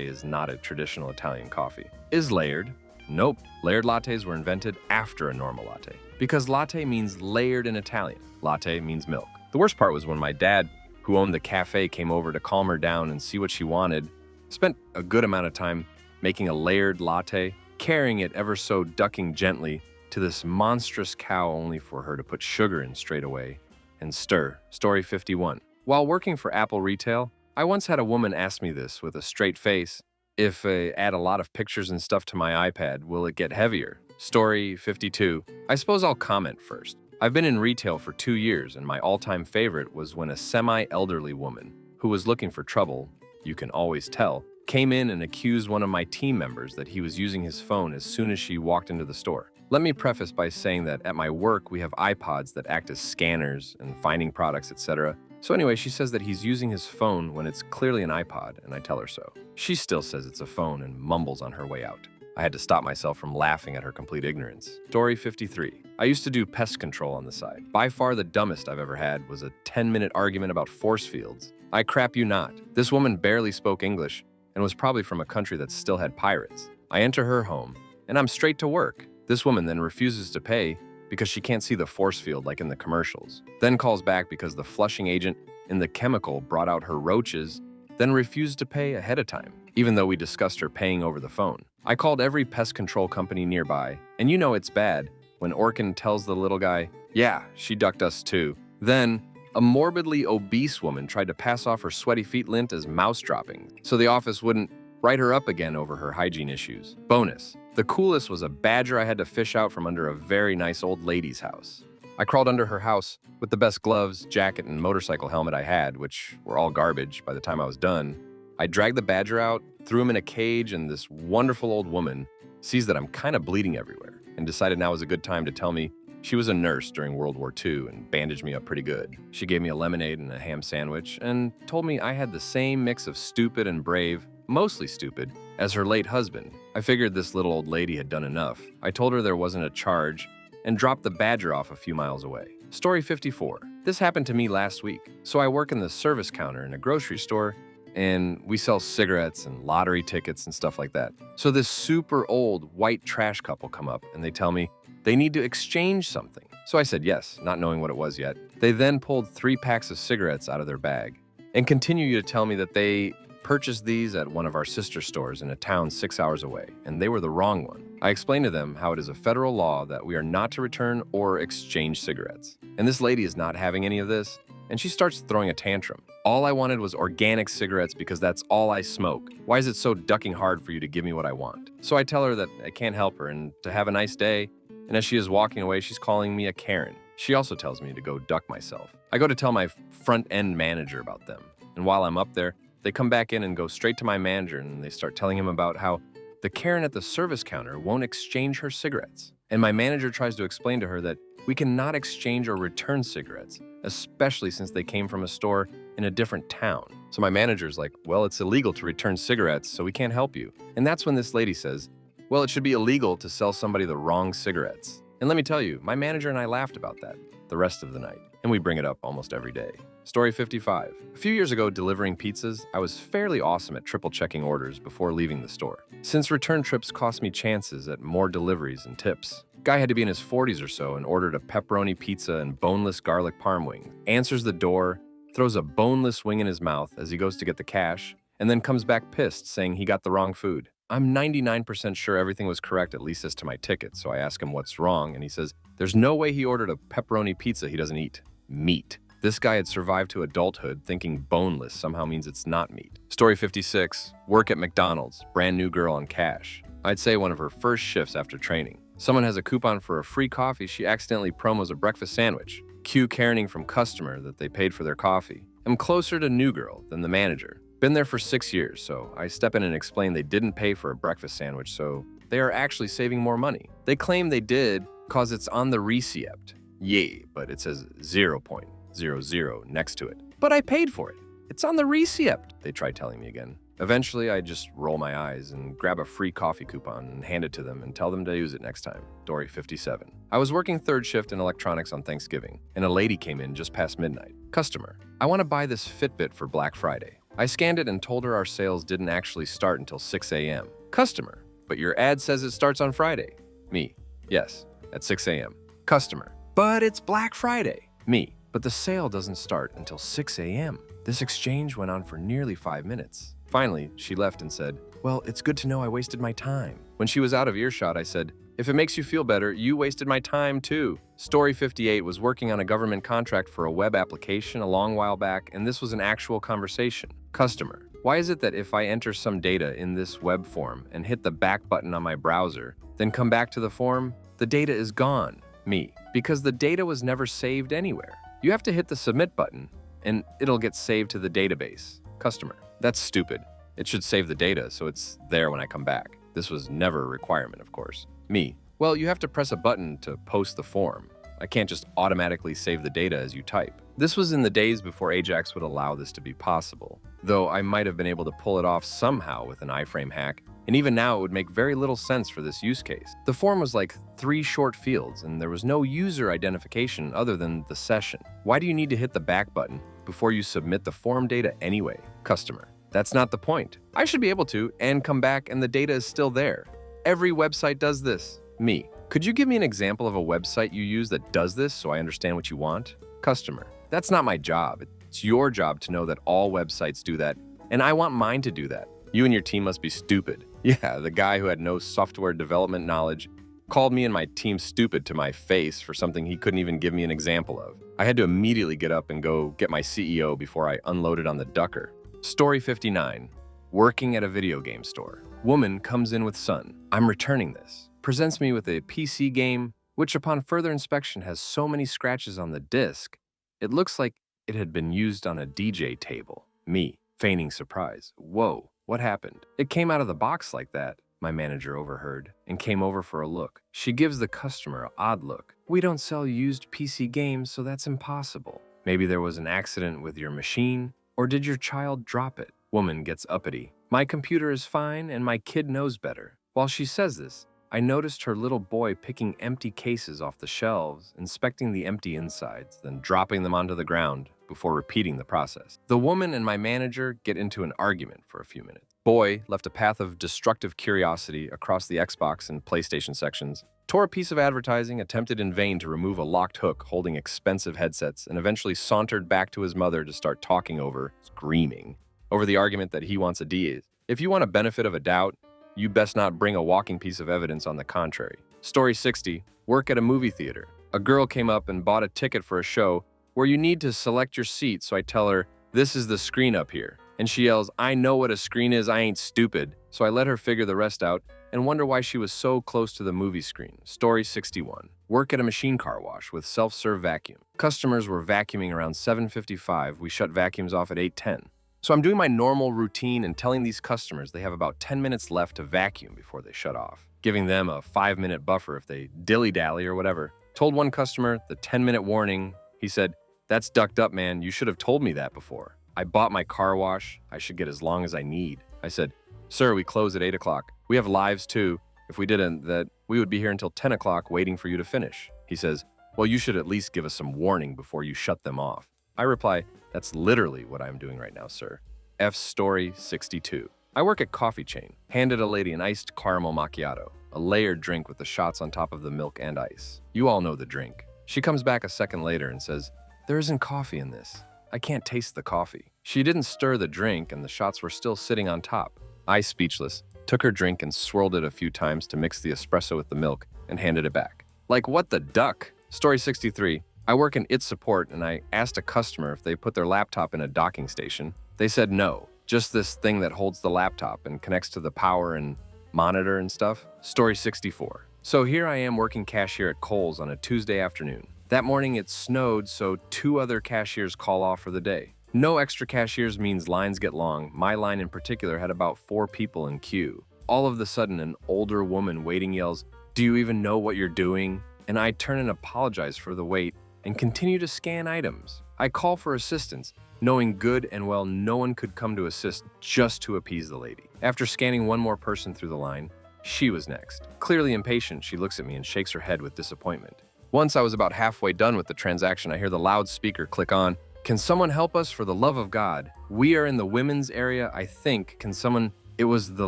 is not a traditional Italian coffee, is layered. Nope, layered lattes were invented after a normal latte because latte means layered in Italian. Latte means milk. The worst part was when my dad, who owned the cafe, came over to calm her down and see what she wanted, spent a good amount of time making a layered latte, carrying it ever so ducking gently to this monstrous cow only for her to put sugar in straight away and stir. Story 51. While working for Apple Retail, I once had a woman ask me this with a straight face. If I add a lot of pictures and stuff to my iPad, will it get heavier? Story 52. I suppose I'll comment first. I've been in retail for 2 years, and my all-time favorite was when a semi-elderly woman, who was looking for trouble, you can always tell, came in and accused one of my team members that he was using his phone as soon as she walked into the store. Let me preface by saying that at my work, we have iPods that act as scanners and finding products, etc. So anyway, she says that he's using his phone when it's clearly an iPod, and I tell her so. She still says it's a phone and mumbles on her way out. I had to stop myself from laughing at her complete ignorance. Story 53. I used to do pest control on the side. By far the dumbest I've ever had was a 10-minute argument about force fields. I crap you not. This woman barely spoke English and was probably from a country that still had pirates. I enter her home, and I'm straight to work. This woman then refuses to pay because she can't see the force field like in the commercials. Then calls back because the flushing agent in the chemical brought out her roaches, then refused to pay ahead of time, even though we discussed her paying over the phone. I called every pest control company nearby, and you know it's bad when Orkin tells the little guy, yeah, she ducked us too. Then, a morbidly obese woman tried to pass off her sweaty feet lint as mouse droppings, so the office wouldn't write her up again over her hygiene issues. Bonus. The coolest was a badger I had to fish out from under a very nice old lady's house. I crawled under her house with the best gloves, jacket, and motorcycle helmet I had, which were all garbage by the time I was done. I dragged the badger out, threw him in a cage, and this wonderful old woman sees that I'm kind of bleeding everywhere and decided now was a good time to tell me she was a nurse during World War II and bandaged me up pretty good. She gave me a lemonade and a ham sandwich and told me I had the same mix of stupid and brave, mostly stupid, as her late husband. I figured this little old lady had done enough. I told her there wasn't a charge and dropped the badger off a few miles away. Story 54. This happened to me last week. So I work in the service counter in a grocery store, and we sell cigarettes and lottery tickets and stuff like that. So this super old white trash couple come up and they tell me they need to exchange something. So I said yes, not knowing what it was yet. They then pulled 3 packs of cigarettes out of their bag and continue to tell me that they purchased these at one of our sister stores in a town 6 hours away, and they were the wrong one. I explained to them how it is a federal law that we are not to return or exchange cigarettes. And this lady is not having any of this, and she starts throwing a tantrum. All I wanted was organic cigarettes because that's all I smoke. Why is it so ducking hard for you to give me what I want? So I tell her that I can't help her and to have a nice day, and as she is walking away, she's calling me a Karen. She also tells me to go duck myself. I go to tell my front-end manager about them, and while I'm up there, they come back in and go straight to my manager and they start telling him about how the Karen at the service counter won't exchange her cigarettes. And my manager tries to explain to her that we cannot exchange or return cigarettes, especially since they came from a store in a different town. So my manager's like, well, it's illegal to return cigarettes, so we can't help you. And that's when this lady says, well, it should be illegal to sell somebody the wrong cigarettes. And let me tell you, my manager and I laughed about that the rest of the night, and we bring it up almost every day. Story 55. A few years ago, delivering pizzas, I was fairly awesome at triple-checking orders before leaving the store, since return trips cost me chances at more deliveries and tips. Guy had to be in his 40s or so and ordered a pepperoni pizza and boneless garlic parm wing. Answers the door, throws a boneless wing in his mouth as he goes to get the cash, and then comes back pissed, saying he got the wrong food. I'm 99% sure everything was correct, at least as to my ticket, so I ask him what's wrong, and he says there's no way he ordered a pepperoni pizza he doesn't eat. Meat. This guy had survived to adulthood thinking boneless somehow means it's not meat. Story 56. Work at McDonald's. Brand new girl on cash. I'd say one of her first shifts after training. Someone has a coupon for a free coffee. She accidentally promos a breakfast sandwich. Cue Karening from customer that they paid for their coffee. I'm closer to new girl than the manager. Been there for 6 years, so I step in and explain they didn't pay for a breakfast sandwich, so They are actually saving more money. They claim they did cause it's on the receipt. Yay, but it says 0.00 next to it. But I paid for it. It's on the receipt, they try telling me again. Eventually, I just roll my eyes and grab a free coffee coupon and hand it to them and tell them to use it next time. Story 57. I was working third shift in electronics on Thanksgiving, and a lady came in just past midnight. Customer, I want to buy this Fitbit for Black Friday. I scanned it and told her our sales didn't actually start until 6 a.m. Customer, but your ad says it starts on Friday. Me, yes, at 6 a.m. Customer, but it's Black Friday. Me, but the sale doesn't start until 6 a.m. This exchange went on for nearly 5 minutes. Finally, she left and said, well, it's good to know I wasted my time. When she was out of earshot, I said, if it makes you feel better, you wasted my time too. Story 58 was working on a government contract for a web application a long while back, and this was an actual conversation. Customer, why is it that if I enter some data in this web form and hit the back button on my browser, then come back to the form, the data is gone? Me, because the data was never saved anywhere. You have to hit the submit button, and it'll get saved to the database. Customer, that's stupid. It should save the data so it's there when I come back. This was never a requirement, of course. Me, well, you have to press a button to post the form. I can't just automatically save the data as you type. This was in the days before Ajax would allow this to be possible, though I might have been able to pull it off somehow with an iframe hack, and even now it would make very little sense for this use case. The form was like 3 short fields, and there was no user identification other than the session. Why do you need to hit the back button before you submit the form data anyway? Customer, that's not the point. I should be able to, and come back and the data is still there. Every website does this. Me, could you give me an example of a website you use that does this so I understand what you want? Customer, that's not my job. It's your job to know that all websites do that, and I want mine to do that. You and your team must be stupid. Yeah, the guy who had no software development knowledge called me and my team stupid to my face for something he couldn't even give me an example of. I had to immediately get up and go get my CEO before I unloaded on the ducker. Story 59. Working at a video game store. Woman comes in with son. I'm returning this. Presents me with a PC game, which upon further inspection has so many scratches on the disc, it looks like it had been used on a DJ table. Me, feigning surprise. Whoa, what happened? It came out of the box like that, my manager overheard, and came over for a look. She gives the customer an odd look. We don't sell used PC games, so that's impossible. Maybe there was an accident with your machine, or did your child drop it? Woman gets uppity. My computer is fine, and my kid knows better. While she says this, I noticed her little boy picking empty cases off the shelves, inspecting the empty insides, then dropping them onto the ground before repeating the process. The woman and my manager get into an argument for a few minutes. Boy left a path of destructive curiosity across the Xbox and PlayStation sections, tore a piece of advertising, attempted in vain to remove a locked hook holding expensive headsets, and eventually sauntered back to his mother to start talking screaming, over the argument that he wants a D. If you want a benefit of a doubt, you best not bring a walking piece of evidence on the contrary. Story 60. Work at a movie theater. A girl came up and bought a ticket for a show where you need to select your seat, so I tell her, this is the screen up here. And she yells, I know what a screen is, I ain't stupid. So I let her figure the rest out and wonder why she was so close to the movie screen. Story 61. Work at a machine car wash with self-serve vacuum. Customers were vacuuming around 7:55. We shut vacuums off at 8:10. So I'm doing my normal routine and telling these customers they have about 10 minutes left to vacuum before they shut off, giving them a 5-minute buffer if they dilly-dally or whatever. Told one customer the 10-minute warning. He said, that's ducked up, man. You should have told me that before. I bought my car wash. I should get as long as I need. I said, sir, we close at 8 o'clock. We have lives too. If we didn't, that we would be here until 10 o'clock waiting for you to finish. He says, well, you should at least give us some warning before you shut them off. I reply, that's literally what I'm doing right now, sir. F Story 62. I work at Coffee Chain. Handed a lady an iced caramel macchiato, a layered drink with the shots on top of the milk and ice. You all know the drink. She comes back a second later and says, there isn't coffee in this. I can't taste the coffee. She didn't stir the drink and the shots were still sitting on top. I, speechless, took her drink and swirled it a few times to mix the espresso with the milk and handed it back. Like, what the duck? Story 63. I work in IT support and I asked a customer if they put their laptop in a docking station. They said no, just this thing that holds the laptop and connects to the power and monitor and stuff. Story 64. So here I am working cashier at Kohl's on a Tuesday afternoon. That morning it snowed, so 2 other cashiers call off for the day. No extra cashiers means lines get long. My line in particular had about 4 people in queue. All of the sudden, an older woman waiting yells, "Do you even know what you're doing?" And I turn and apologize for the wait and continue to scan items. I call for assistance, knowing good and well no one could come to assist just to appease the lady. After scanning one more person through the line, she was next. Clearly impatient, she looks at me and shakes her head with disappointment. Once I was about halfway done with the transaction, I hear the loudspeaker click on. "Can someone help us for the love of God? We are in the women's area, I think. Can someone—" It was the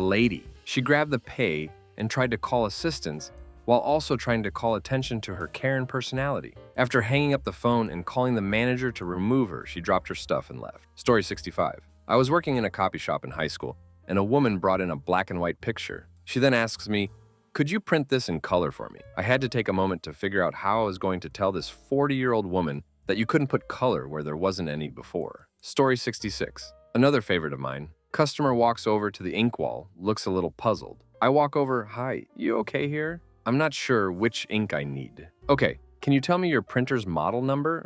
lady. She grabbed the pay and tried to call assistance while also trying to call attention to her Karen personality. After hanging up the phone and calling the manager to remove her, she dropped her stuff and left. Story 65. I was working in a copy shop in high school, and a woman brought in a black and white picture. She then asks me, "Could you print this in color for me?" I had to take a moment to figure out how I was going to tell this 40-year-old woman that you couldn't put color where there wasn't any before. Story 66. Another favorite of mine. Customer walks over to the ink wall, looks a little puzzled. I walk over, "Hi, you okay here? I'm not sure which ink I need." "Okay, can you tell me your printer's model number?"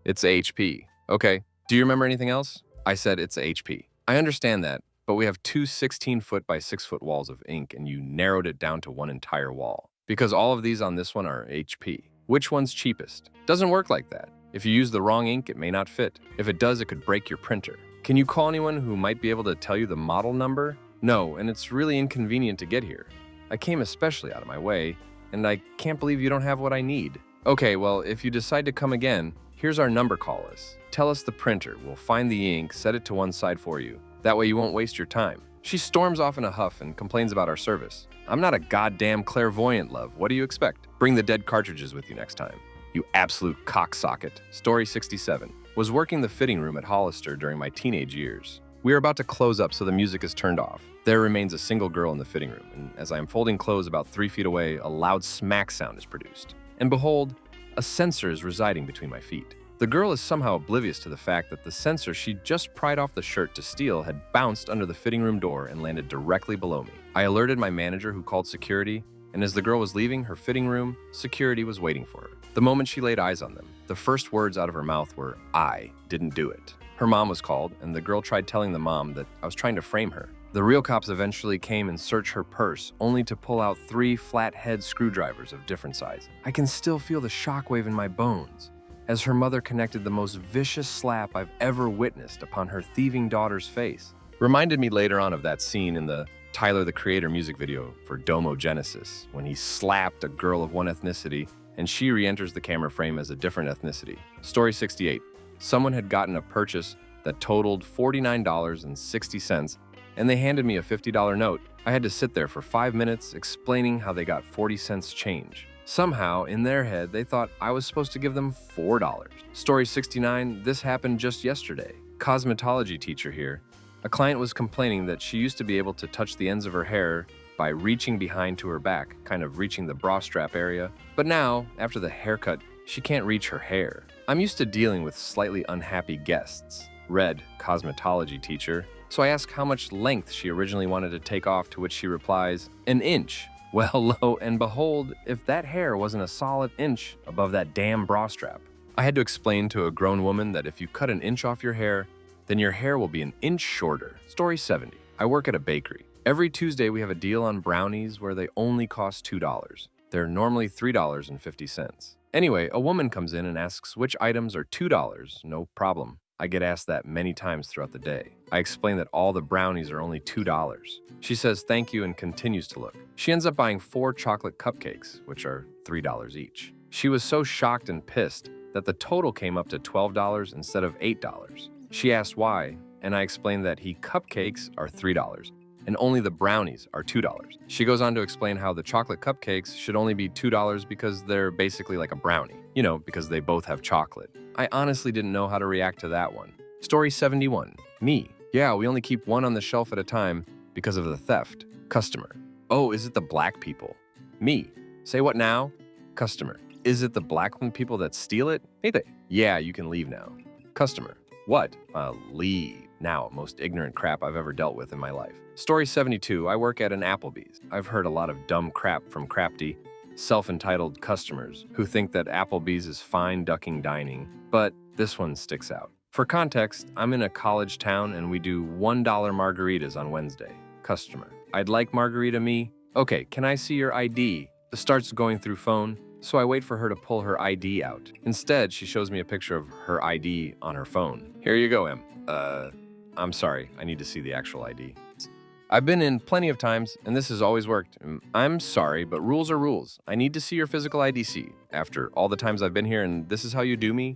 It's HP." "Okay, do you remember anything else?" I said, "It's HP." "I understand that, but we have two 16-foot by 6-foot walls of ink and you narrowed it down to one entire wall. Because all of these on this one are HP. Which one's cheapest?" "Doesn't work like that. If you use the wrong ink, it may not fit. If it does, it could break your printer. Can you call anyone who might be able to tell you the model number?" "No, and it's really inconvenient to get here. I came especially out of my way, and I can't believe you don't have what I need." "Okay, well, if you decide to come again, here's our number, call us. Tell us the printer, we'll find the ink, set it to one side for you. That way you won't waste your time." She storms off in a huff and complains about our service. "I'm not a goddamn clairvoyant, love. What do you expect? Bring the dead cartridges with you next time. You absolute cocksocket." Story 67. Was working the fitting room at Hollister during my teenage years. We are about to close up, so the music is turned off. There remains a single girl in the fitting room, and as I am folding clothes about 3 feet away, a loud smack sound is produced. And behold, a sensor is residing between my feet. The girl is somehow oblivious to the fact that the sensor she just pried off the shirt to steal had bounced under the fitting room door and landed directly below me. I alerted my manager, who called security, and as the girl was leaving her fitting room, security was waiting for her. The moment she laid eyes on them, the first words out of her mouth were, "I didn't do it." Her mom was called, and the girl tried telling the mom that I was trying to frame her. The real cops eventually came and searched her purse, only to pull out 3 flathead screwdrivers of different size. I can still feel the shockwave in my bones as her mother connected the most vicious slap I've ever witnessed upon her thieving daughter's face. Reminded me later on of that scene in the Tyler the Creator music video for Domo Genesis, when he slapped a girl of one ethnicity and she re-enters the camera frame as a different ethnicity. Story 68. Someone had gotten a purchase that totaled $49.60, and they handed me a $50 note. I had to sit there for 5 minutes explaining how they got 40 cents change. Somehow, in their head, they thought I was supposed to give them $4. Story 69. This happened just yesterday. Cosmetology teacher here. A client was complaining that she used to be able to touch the ends of her hair by reaching behind to her back, kind of reaching the bra strap area. But now, after the haircut, she can't reach her hair. I'm used to dealing with slightly unhappy guests. Red, cosmetology teacher. So I ask how much length she originally wanted to take off, to which she replies, "An inch." Well, lo and behold, if that hair wasn't a solid inch above that damn bra strap. I had to explain to a grown woman that if you cut an inch off your hair, then your hair will be an inch shorter. Story 70. I work at a bakery. Every Tuesday we have a deal on brownies where they only cost $2. They're normally $3.50. Anyway, a woman comes in and asks which items are $2. No problem. I get asked that many times throughout the day. I explain that all the brownies are only $2. She says thank you and continues to look. She ends up buying 4 chocolate cupcakes, which are $3 each. She was so shocked and pissed that the total came up to $12 instead of $8. She asked why, and I explained that cupcakes are $3 and only the brownies are $2. She goes on to explain how the chocolate cupcakes should only be $2 because they're basically like a brownie, because they both have chocolate. I honestly didn't know how to react to that one. Story 71. Me. Yeah, we only keep one on the shelf at a time because of the theft. Customer. Oh, is it the black people? Me. Say what now? Customer. Is it the black people that steal it? Yeah, you can leave now. Customer. What? Leave. Now, most ignorant crap I've ever dealt with in my life. Story 72. I work at an Applebee's. I've heard a lot of dumb crap from crafty, self-entitled customers who think that Applebee's is fine ducking dining, but this one sticks out. For context, I'm in a college town and we do $1 margaritas on Wednesday. Customer. I'd like margarita me. Okay, can I see your ID? Starts going through phone, so I wait for her to pull her ID out. Instead, she shows me a picture of her ID on her phone. Here you go, Em. I'm sorry, I need to see the actual ID. I've been in plenty of times, and this has always worked. I'm sorry, but rules are rules. I need to see your physical IDC. After all the times I've been here, and this is how you do me?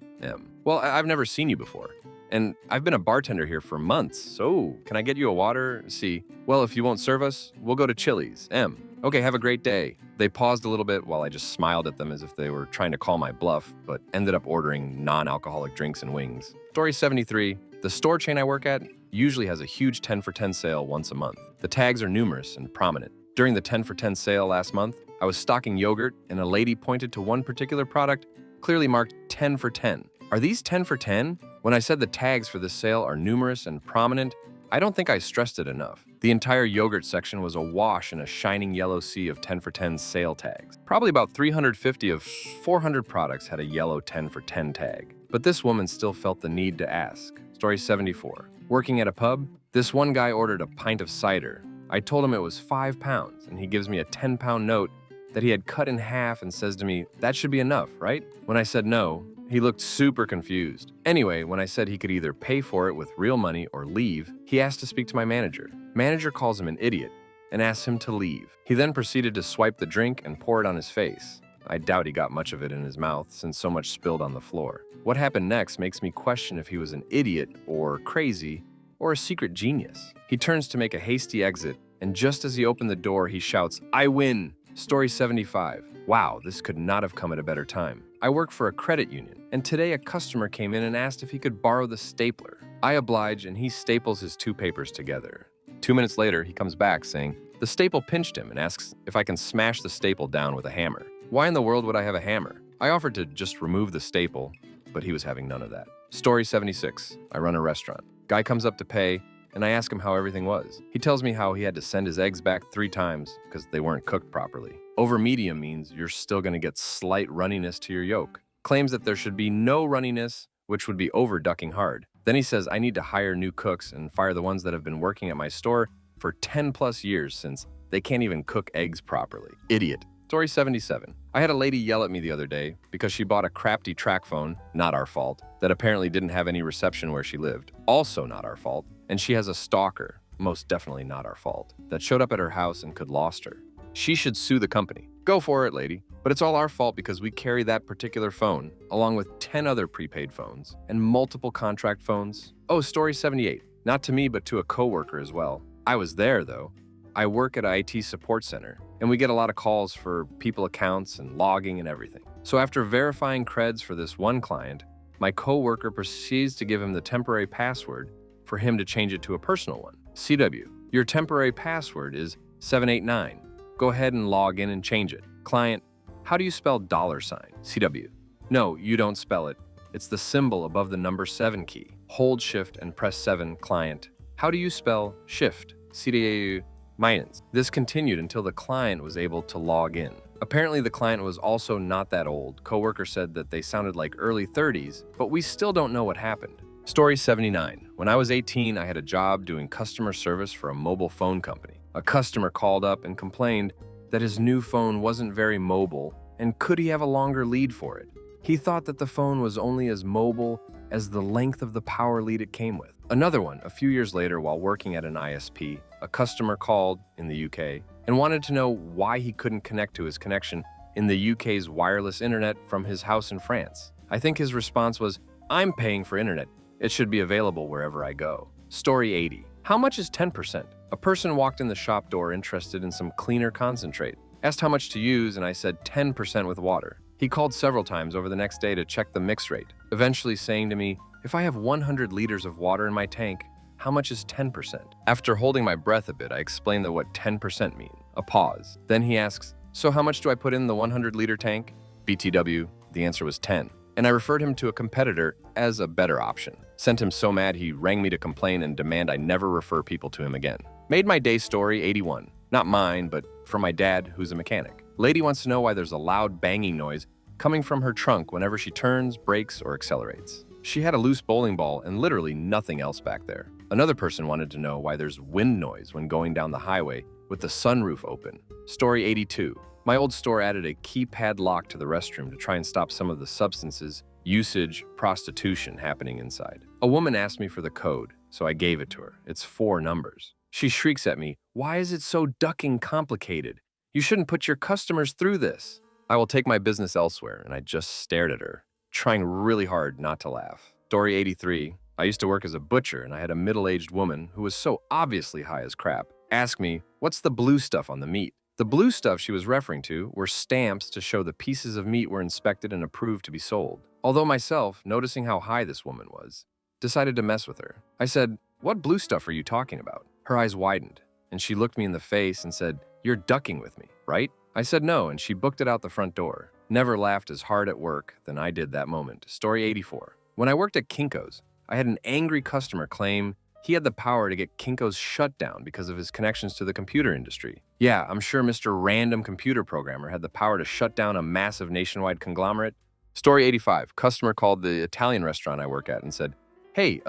Well, I've never seen you before. And I've been a bartender here for months, so can I get you a water? C. Well, if you won't serve us, we'll go to Chili's. M. Okay, have a great day. They paused a little bit while I just smiled at them as if they were trying to call my bluff, but ended up ordering non-alcoholic drinks and wings. Story 73. The store chain I work at usually has a huge 10 for 10 sale once a month. The tags are numerous and prominent. During the 10 for 10 sale last month, I was stocking yogurt and a lady pointed to one particular product, clearly marked 10 for 10. Are these 10 for 10? When I said the tags for this sale are numerous and prominent, I don't think I stressed it enough. The entire yogurt section was awash in a shining yellow sea of 10 for 10 sale tags. Probably about 350 of 400 products had a yellow 10 for 10 tag. But this woman still felt the need to ask. Story 74. Working at a pub, this one guy ordered a pint of cider. I told him it was 5 pounds, and he gives me a 10-pound note that he had cut in half and says to me, "That should be enough, right?" When I said no, he looked super confused. Anyway, when I said he could either pay for it with real money or leave, he asked to speak to my manager. Manager calls him an idiot and asks him to leave. He then proceeded to swipe the drink and pour it on his face. I doubt he got much of it in his mouth since so much spilled on the floor. What happened next makes me question if he was an idiot or crazy or a secret genius. He turns to make a hasty exit, and just as he opened the door, he shouts, "I win!" Story 75. Wow, this could not have come at a better time. I work for a credit union, and today a customer came in and asked if he could borrow the stapler. I oblige, and he staples his 2 papers together. 2 minutes later, he comes back saying, the staple pinched him and asks if I can smash the staple down with a hammer. Why in the world would I have a hammer? I offered to just remove the staple, but he was having none of that. Story 76. I run a restaurant. Guy comes up to pay, and I ask him how everything was. He tells me how he had to send his eggs back 3 times because they weren't cooked properly. Over medium means you're still going to get slight runniness to your yolk. Claims that there should be no runniness, which would be over ducking hard. Then he says I need to hire new cooks and fire the ones that have been working at my store for 10 plus years since they can't even cook eggs properly. Idiot. Story 77. I had a lady yell at me the other day because she bought a crappy track phone, not our fault, that apparently didn't have any reception where she lived, also not our fault, and she has a stalker, most definitely not our fault, that showed up at her house and could lost her. She should sue the company. Go for it, lady. But it's all our fault because we carry that particular phone, along with 10 other prepaid phones and multiple contract phones. Oh, story 78. Not to me, but to a coworker as well. I was there, though. I work at an IT support center, and we get a lot of calls for people accounts and logging and everything. So after verifying creds for this one client, my coworker proceeds to give him the temporary password for him to change it to a personal one. CW, your temporary password is 789. Go ahead and log in and change it. Client, how do you spell $sign? CW, no, you don't spell it. It's the symbol above the number 7 key. Hold shift and press 7, client. How do you spell shift? CW, minus. This continued until the client was able to log in. Apparently the client was also not that old. Coworker said that they sounded like early 30s, but we still don't know what happened. Story 79. When I was 18, I had a job doing customer service for a mobile phone company. A customer called up and complained that his new phone wasn't very mobile and could he have a longer lead for it. He thought that the phone was only as mobile as the length of the power lead it came with. Another one, a few years later while working at an ISP, a customer called in the UK and wanted to know why he couldn't connect to his connection in the UK's wireless internet from his house in France. I think his response was, I'm paying for internet. It should be available wherever I go. Story 80. How much is 10%? A person walked in the shop door interested in some cleaner concentrate. Asked how much to use and I said 10% with water. He called several times over the next day to check the mix rate, eventually saying to me, if I have 100 liters of water in my tank, how much is 10%? After holding my breath a bit, I explained that what 10% mean. A pause. Then he asks, so how much do I put in the 100-liter tank? BTW, the answer was 10. And I referred him to a competitor as a better option. Sent him so mad he rang me to complain and demand I never refer people to him again. Made my day story 81. Not mine, but from my dad, who's a mechanic. Lady wants to know why there's a loud banging noise coming from her trunk whenever she turns, brakes, or accelerates. She had a loose bowling ball and literally nothing else back there. Another person wanted to know why there's wind noise when going down the highway with the sunroof open. Story 82. My old store added a keypad lock to the restroom to try and stop some of the substances, usage, prostitution happening inside. A woman asked me for the code, so I gave it to her. It's 4 numbers. She shrieks at me, "Why is it so ducking complicated? You shouldn't put your customers through this." I will take my business elsewhere, and I just stared at her, trying really hard not to laugh. Story 83. I used to work as a butcher, and I had a middle-aged woman who was so obviously high as crap ask me, "What's the blue stuff on the meat?" The blue stuff she was referring to were stamps to show the pieces of meat were inspected and approved to be sold. Although myself, noticing how high this woman was, decided to mess with her. I said, "What blue stuff are you talking about?" Her eyes widened, and she looked me in the face and said, "You're ducking with me, right?" I said no, and she booked it out the front door. Never laughed as hard at work than I did that moment. Story 84. When I worked at Kinko's, I had an angry customer claim he had the power to get Kinko's shut down because of his connections to the computer industry. Yeah, I'm sure Mr. Random Computer Programmer had the power to shut down a massive nationwide conglomerate. Story 85. Customer called the Italian restaurant I work at and said, "Hey,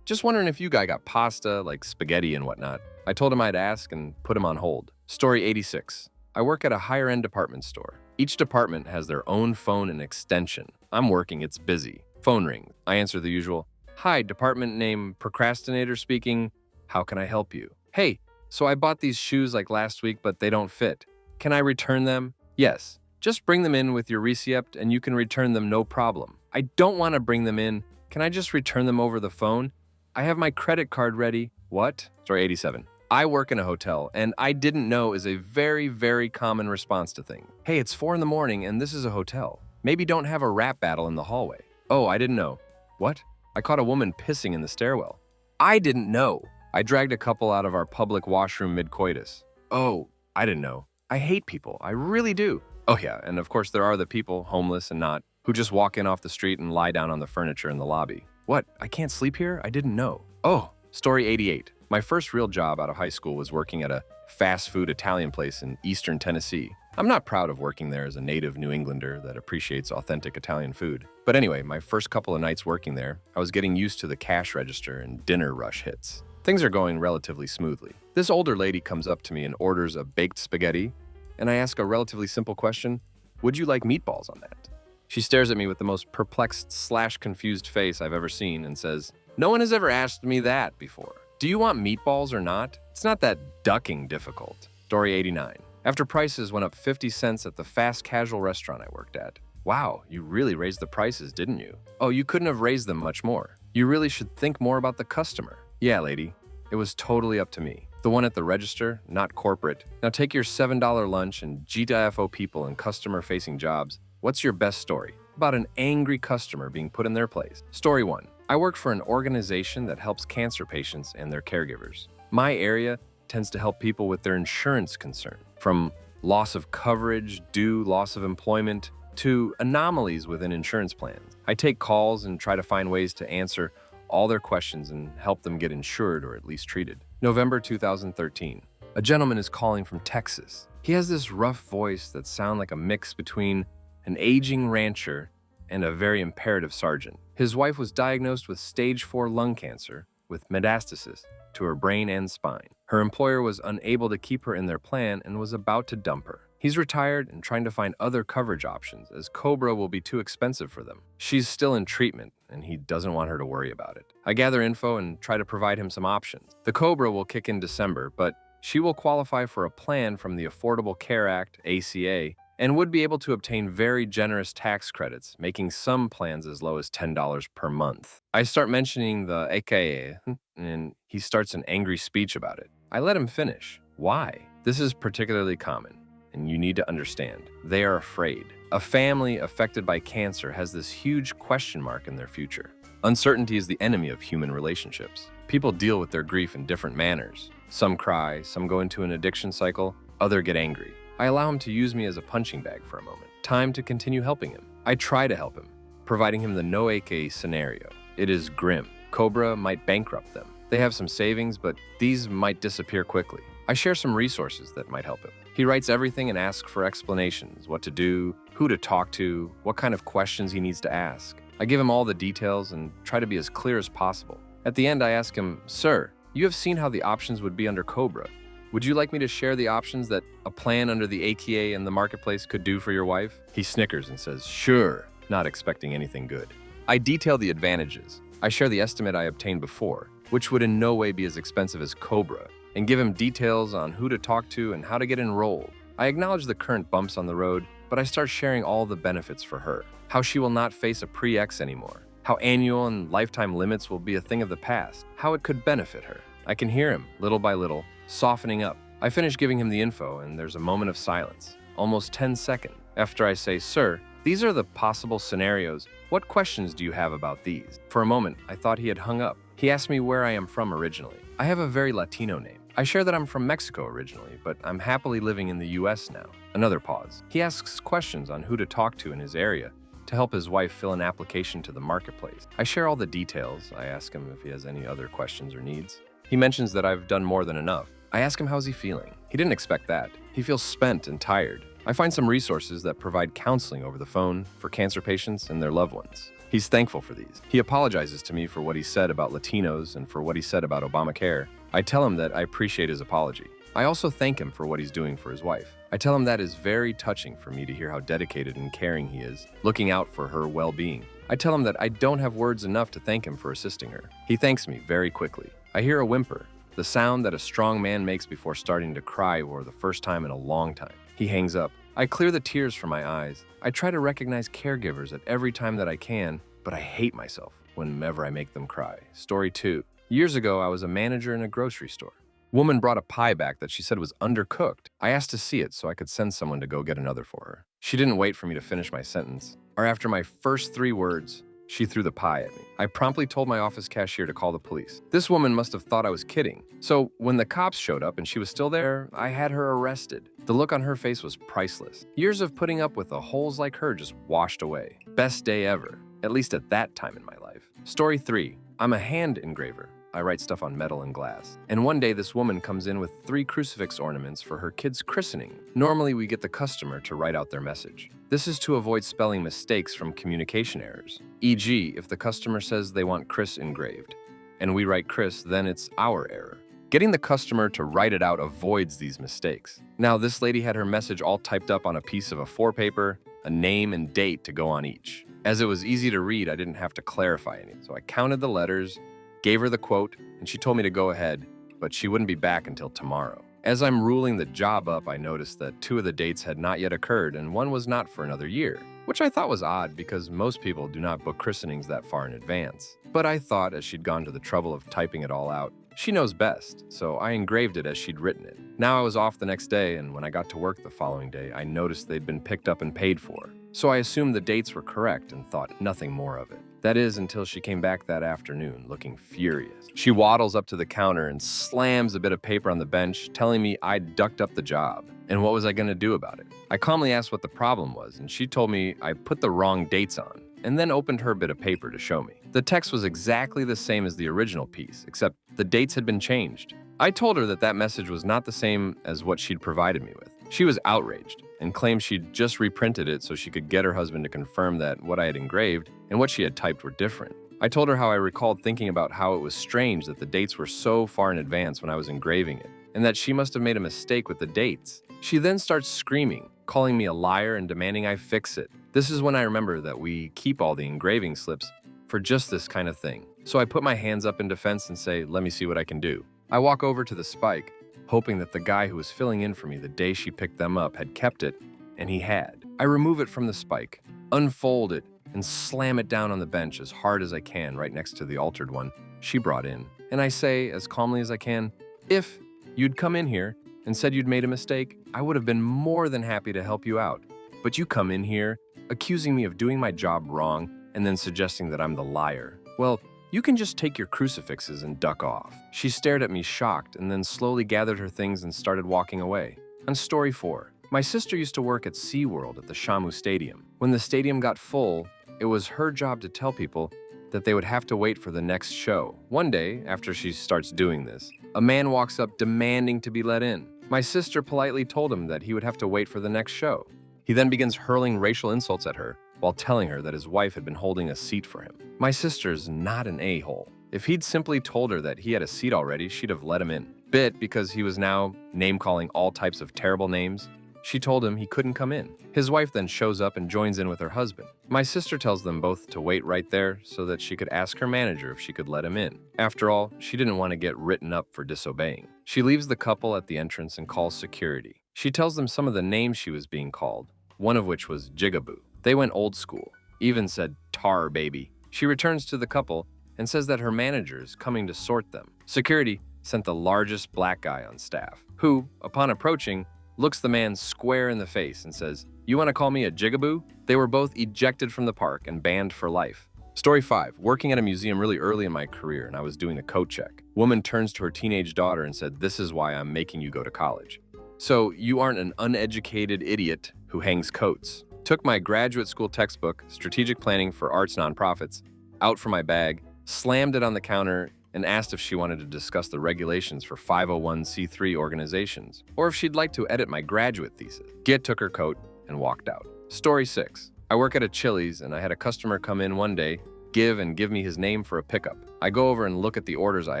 just wondering if you guy got pasta, like spaghetti and whatnot." I told him I'd ask and put him on hold. Story 86. I work at a higher-end department store. Each department has their own phone and extension. I'm working, it's busy. Phone rings. I answer the usual, "Hi, department name Procrastinator speaking. How can I help you?" "Hey, so I bought these shoes like last week, but they don't fit. Can I return them?" "Yes. Just bring them in with your receipt and you can return them no problem." "I don't want to bring them in. Can I just return them over the phone? I have my credit card ready." "What?" Story 87. I work in a hotel, and "I didn't know" is a very, very common response to things. "Hey, it's 4 in the morning and this is a hotel. Maybe don't have a rap battle in the hallway." "Oh, I didn't know." "What?" "I caught a woman pissing in the stairwell." "I didn't know." "I dragged a couple out of our public washroom mid-coitus." "Oh, I didn't know." I hate people. I really do. Oh yeah, and of course there are the people, homeless and not, who just walk in off the street and lie down on the furniture in the lobby. "What? I can't sleep here? I didn't know." Oh, story 88. My first real job out of high school was working at a fast food Italian place in eastern Tennessee. I'm not proud of working there as a native New Englander that appreciates authentic Italian food. But anyway, my first couple of nights working there, I was getting used to the cash register and dinner rush hits. Things are going relatively smoothly. This older lady comes up to me and orders a baked spaghetti, and I ask a relatively simple question, "Would you like meatballs on that?" She stares at me with the most perplexed/confused face I've ever seen and says, "No one has ever asked me that before. Do you want meatballs or not? It's not that ducking difficult." Story 89. After prices went up 50 cents at the fast casual restaurant I worked at. "Wow, you really raised the prices, didn't you?" "Oh, you couldn't have raised them much more. You really should think more about the customer." "Yeah, lady. It was totally up to me. The one at the register, not corporate. Now take your $7 lunch and GTFO people in customer-facing jobs. What's your best story about an angry customer being put in their place?" Story 1. I work for an organization that helps cancer patients and their caregivers. My area tends to help people with their insurance concern, from loss of coverage, due loss of employment, to anomalies within insurance plans. I take calls and try to find ways to answer all their questions and help them get insured or at least treated. November 2013. A gentleman is calling from Texas. He has this rough voice that sounds like a mix between an aging rancher and a very imperative sergeant. His wife was diagnosed with stage 4 lung cancer with metastasis to her brain and spine. Her employer was unable to keep her in their plan and was about to dump her. He's retired and trying to find other coverage options as Cobra will be too expensive for them. She's still in treatment and he doesn't want her to worry about it. I gather info and try to provide him some options. The Cobra will kick in December, but she will qualify for a plan from the Affordable Care Act, ACA, and would be able to obtain very generous tax credits, making some plans as low as $10 per month. I start mentioning the AKA, and he starts an angry speech about it. I let him finish. Why? This is particularly common, and you need to understand. They are afraid. A family affected by cancer has this huge question mark in their future. Uncertainty is the enemy of human relationships. People deal with their grief in different manners. Some cry, some go into an addiction cycle, others get angry. I allow him to use me as a punching bag for a moment. Time to continue helping him. I try to help him, providing him the no AK scenario. It is grim. Cobra might bankrupt them. They have some savings, but these might disappear quickly. I share some resources that might help him. He writes everything and asks for explanations, what to do, who to talk to, what kind of questions he needs to ask. I give him all the details and try to be as clear as possible. At the end, I ask him, "Sir, you have seen how the options would be under Cobra. Would you like me to share the options that a plan under the AKA and the marketplace could do for your wife? He snickers and says, sure, not expecting anything good. I detail the advantages. I share the estimate I obtained before, which would in no way be as expensive as Cobra, and give him details on who to talk to and how to get enrolled. I acknowledge the current bumps on the road, but I start sharing all the benefits for her. How she will not face a pre-X anymore. How annual and lifetime limits will be a thing of the past. How it could benefit her. I can hear him, little by little, softening up. I finish giving him the info, and there's a moment of silence, almost 10 seconds, after I say, sir, these are the possible scenarios. What questions do you have about these? For a moment, I thought he had hung up. He asked me where I am from originally. I have a very Latino name. I share that I'm from Mexico originally, but I'm happily living in the US now. Another pause. He asks questions on who to talk to in his area to help his wife fill an application to the marketplace. I share all the details. I ask him if he has any other questions or needs. He mentions that I've done more than enough. I ask him how's he feeling. He didn't expect that. He feels spent and tired. I find some resources that provide counseling over the phone for cancer patients and their loved ones. He's thankful for these. He apologizes to me for what he said about Latinos and for what he said about Obamacare. I tell him that I appreciate his apology. I also thank him for what he's doing for his wife. I tell him that is very touching for me to hear how dedicated and caring he is, looking out for her well-being. I tell him that I don't have words enough to thank him for assisting her. He thanks me very quickly. I hear a whimper, the sound that a strong man makes before starting to cry for the first time in a long time. He hangs up. I clear the tears from my eyes. I try to recognize caregivers at every time that I can, but I hate myself whenever I make them cry. Story 2. Years ago, I was a manager in a grocery store. Woman brought a pie back that she said was undercooked. I asked to see it so I could send someone to go get another for her. She didn't wait for me to finish my sentence, or after my first 3 words, she threw the pie at me. I promptly told my office cashier to call the police. This woman must have thought I was kidding. So when the cops showed up and she was still there, I had her arrested. The look on her face was priceless. Years of putting up with holes like her just washed away. Best day ever, at least at that time in my life. Story 3. I'm a hand engraver. I write stuff on metal and glass. And one day this woman comes in with 3 crucifix ornaments for her kid's christening. Normally we get the customer to write out their message. This is to avoid spelling mistakes from communication errors. E.g., if the customer says they want Chris engraved, and we write Chris, then it's our error. Getting the customer to write it out avoids these mistakes. Now this lady had her message all typed up on a piece of A4 paper, a name and date to go on each. As it was easy to read, I didn't have to clarify any. So I counted the letters, gave her the quote, and she told me to go ahead, but she wouldn't be back until tomorrow. As I'm ruling the job up, I noticed that 2 of the dates had not yet occurred and one was not for another year, which I thought was odd because most people do not book christenings that far in advance. But I thought, as she'd gone to the trouble of typing it all out, she knows best, so I engraved it as she'd written it. Now I was off the next day, and when I got to work the following day, I noticed they'd been picked up and paid for. So I assumed the dates were correct and thought nothing more of it. That is, until she came back that afternoon, looking furious. She waddles up to the counter and slams a bit of paper on the bench, telling me I'd ducked up the job. And what was I going to do about it? I calmly asked what the problem was, and she told me I put the wrong dates on, and then opened her bit of paper to show me. The text was exactly the same as the original piece, except the dates had been changed. I told her that that message was not the same as what she'd provided me with. She was outraged and claimed she'd just reprinted it so she could get her husband to confirm that what I had engraved and what she had typed were different. I told her how I recalled thinking about how it was strange that the dates were so far in advance when I was engraving it, and that she must have made a mistake with the dates. She then starts screaming, calling me a liar and demanding I fix it. This is when I remember that we keep all the engraving slips for just this kind of thing. So I put my hands up in defense and say, let me see what I can do. I walk over to the spike, hoping that the guy who was filling in for me the day she picked them up had kept it, and he had. I remove it from the spike, unfold it, and slam it down on the bench as hard as I can right next to the altered one she brought in. And I say, as calmly as I can, if you'd come in here and said you'd made a mistake, I would have been more than happy to help you out. But you come in here, accusing me of doing my job wrong, and then suggesting that I'm the liar. Well, you can just take your crucifixes and duck off. She stared at me shocked and then slowly gathered her things and started walking away. On story 4, my sister used to work at SeaWorld at the Shamu Stadium. When the stadium got full, it was her job to tell people that they would have to wait for the next show. One day, after she starts doing this, a man walks up demanding to be let in. My sister politely told him that he would have to wait for the next show. He then begins hurling racial insults at her while telling her that his wife had been holding a seat for him. My sister's not an a-hole. If he'd simply told her that he had a seat already, she'd have let him in. bit because he was now name-calling all types of terrible names. She told him he couldn't come in. His wife then shows up and joins in with her husband. My sister tells them both to wait right there so that she could ask her manager if she could let him in. After all, she didn't want to get written up for disobeying. She leaves the couple at the entrance and calls security. She tells them some of the names she was being called, one of which was Jigaboo. They went old school, even said tar baby. She returns to the couple and says that her manager is coming to sort them. Security sent the largest black guy on staff, who, upon approaching, looks the man square in the face and says, "You want to call me a jigaboo?" They were both ejected from the park and banned for life. Story 5. Working at a museum really early in my career, and I was doing a coat check. Woman turns to her teenage daughter and said, "This is why I'm making you go to college. So you aren't an uneducated idiot who hangs coats." Took my graduate school textbook, Strategic Planning for Arts Nonprofits, out from my bag, slammed it on the counter, and asked if she wanted to discuss the regulations for 501c3 organizations, or if she'd like to edit my graduate thesis. Git took her coat and walked out. Story 6. I work at a Chili's, and I had a customer come in one day, give me his name for a pickup. I go over and look at the orders I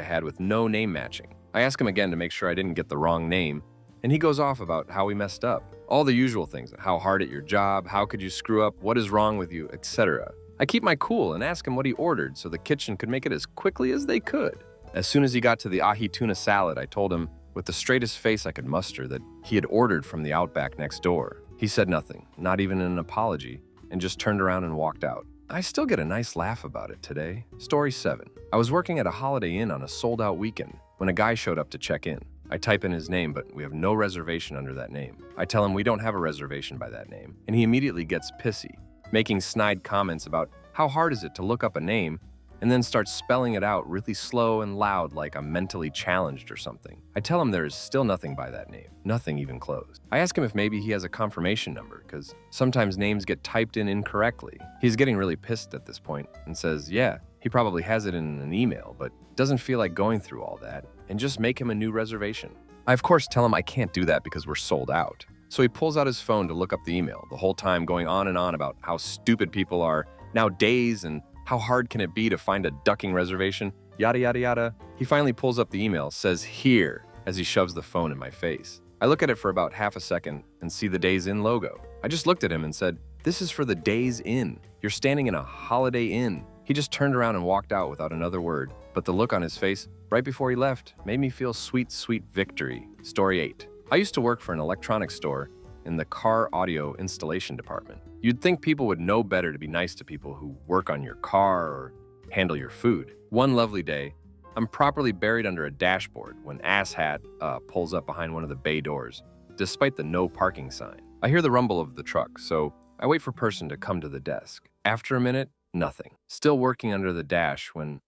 had with no name matching. I ask him again to make sure I didn't get the wrong name, and he goes off about how we messed up. All the usual things, how hard at your job, how could you screw up, what is wrong with you, etc. I keep my cool and ask him what he ordered so the kitchen could make it as quickly as they could. As soon as he got to the ahi tuna salad, I told him with the straightest face I could muster that he had ordered from the Outback next door. He said nothing, not even an apology, and just turned around and walked out. I still get a nice laugh about it today. Story 7. I was working at a Holiday Inn on a sold-out weekend when a guy showed up to check in. I type in his name, but we have no reservation under that name. I tell him we don't have a reservation by that name, and he immediately gets pissy, making snide comments about how hard is it to look up a name, and then starts spelling it out really slow and loud like I'm mentally challenged or something. I tell him there is still nothing by that name, nothing even close. I ask him if maybe he has a confirmation number, because sometimes names get typed in incorrectly. He's getting really pissed at this point and says, yeah, he probably has it in an email, but doesn't feel like going through all that, and just make him a new reservation. I of course tell him I can't do that because we're sold out. So he pulls out his phone to look up the email, the whole time going on and on about how stupid people are nowadays and how hard can it be to find a ducking reservation, yada yada yada. He finally pulls up the email, says here, as he shoves the phone in my face. I look at it for about half a second and see the Days Inn logo. I just looked at him and said, "This is for the Days Inn. You're standing in a Holiday Inn." He just turned around and walked out without another word, but the look on his face right before he left made me feel sweet, sweet victory. Story 8. I used to work for an electronics store in the car audio installation department. You'd think people would know better to be nice to people who work on your car or handle your food. One lovely day, I'm properly buried under a dashboard when asshat pulls up behind one of the bay doors, despite the no parking sign. I hear the rumble of the truck, so I wait for person to come to the desk. After a minute, nothing. Still working under the dash when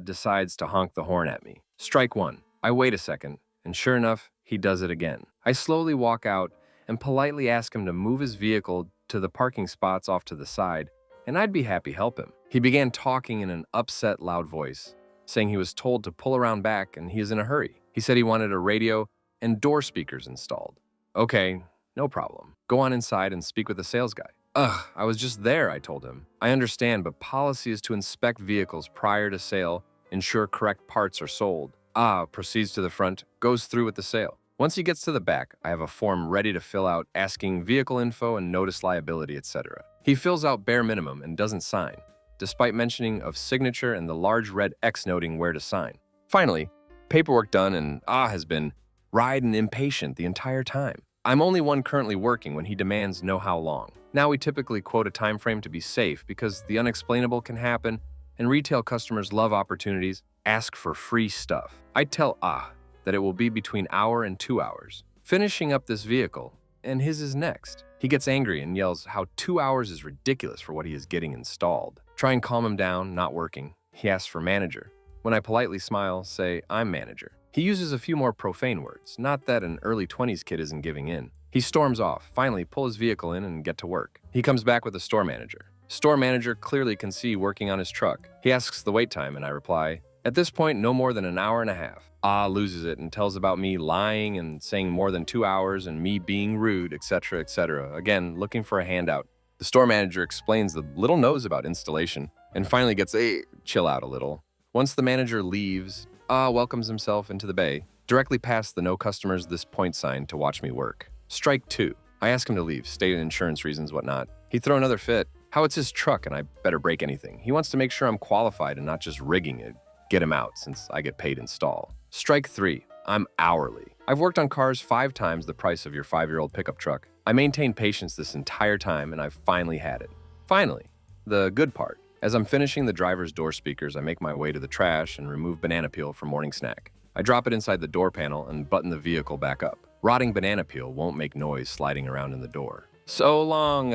decides to honk the horn at me. Strike one. I wait a second, and sure enough, he does it again. I slowly walk out and politely ask him to move his vehicle to the parking spots off to the side, and I'd be happy to help him. He began talking in an upset, loud voice, saying he was told to pull around back and he is in a hurry. He said he wanted a radio and door speakers installed. Okay, no problem. Go on inside and speak with the sales guy. I was just there, I told him. I understand, but policy is to inspect vehicles prior to sale, ensure correct parts are sold. Proceeds to the front, goes through with the sale. Once he gets to the back, I have a form ready to fill out asking vehicle info and notice liability, etc. He fills out bare minimum and doesn't sign, despite mentioning of signature and the large red X noting where to sign. Finally, paperwork done and has been riding impatient the entire time. I'm only one currently working when he demands know how long. Now we typically quote a time frame to be safe because the unexplainable can happen and retail customers love opportunities, ask for free stuff. I tell that it will be between hour and 2 hours. Finishing up this vehicle, and his is next. He gets angry and yells how 2 hours is ridiculous for what he is getting installed. Try and calm him down, not working. He asks for manager. When I politely smile, say, I'm manager. He uses a few more profane words, not that an early 20s kid isn't giving in. He storms off, finally pull his vehicle in and get to work. He comes back with the store manager. Store manager clearly can see working on his truck. He asks the wait time and I reply, at this point, no more than an hour and a half. Loses it and tells about me lying and saying more than 2 hours and me being rude, etc., etc. Again, looking for a handout. The store manager explains the little knows about installation and finally gets chill out a little. Once the manager leaves, welcomes himself into the bay. directly past the no customers this point sign to watch me work. Strike 2. I ask him to leave, state insurance reasons, whatnot. He'd throw another fit. How it's his truck and I better break anything. He wants to make sure I'm qualified and not just rigging it. Get him out since I get paid install. Strike 3. I'm hourly. I've worked on cars 5 times the price of your 5-year-old pickup truck. I maintained patience this entire time and I've finally had it. Finally, the good part. As I'm finishing the driver's door speakers, I make my way to the trash and remove banana peel for morning snack. I drop it inside the door panel and button the vehicle back up. Rotting banana peel won't make noise sliding around in the door. So long,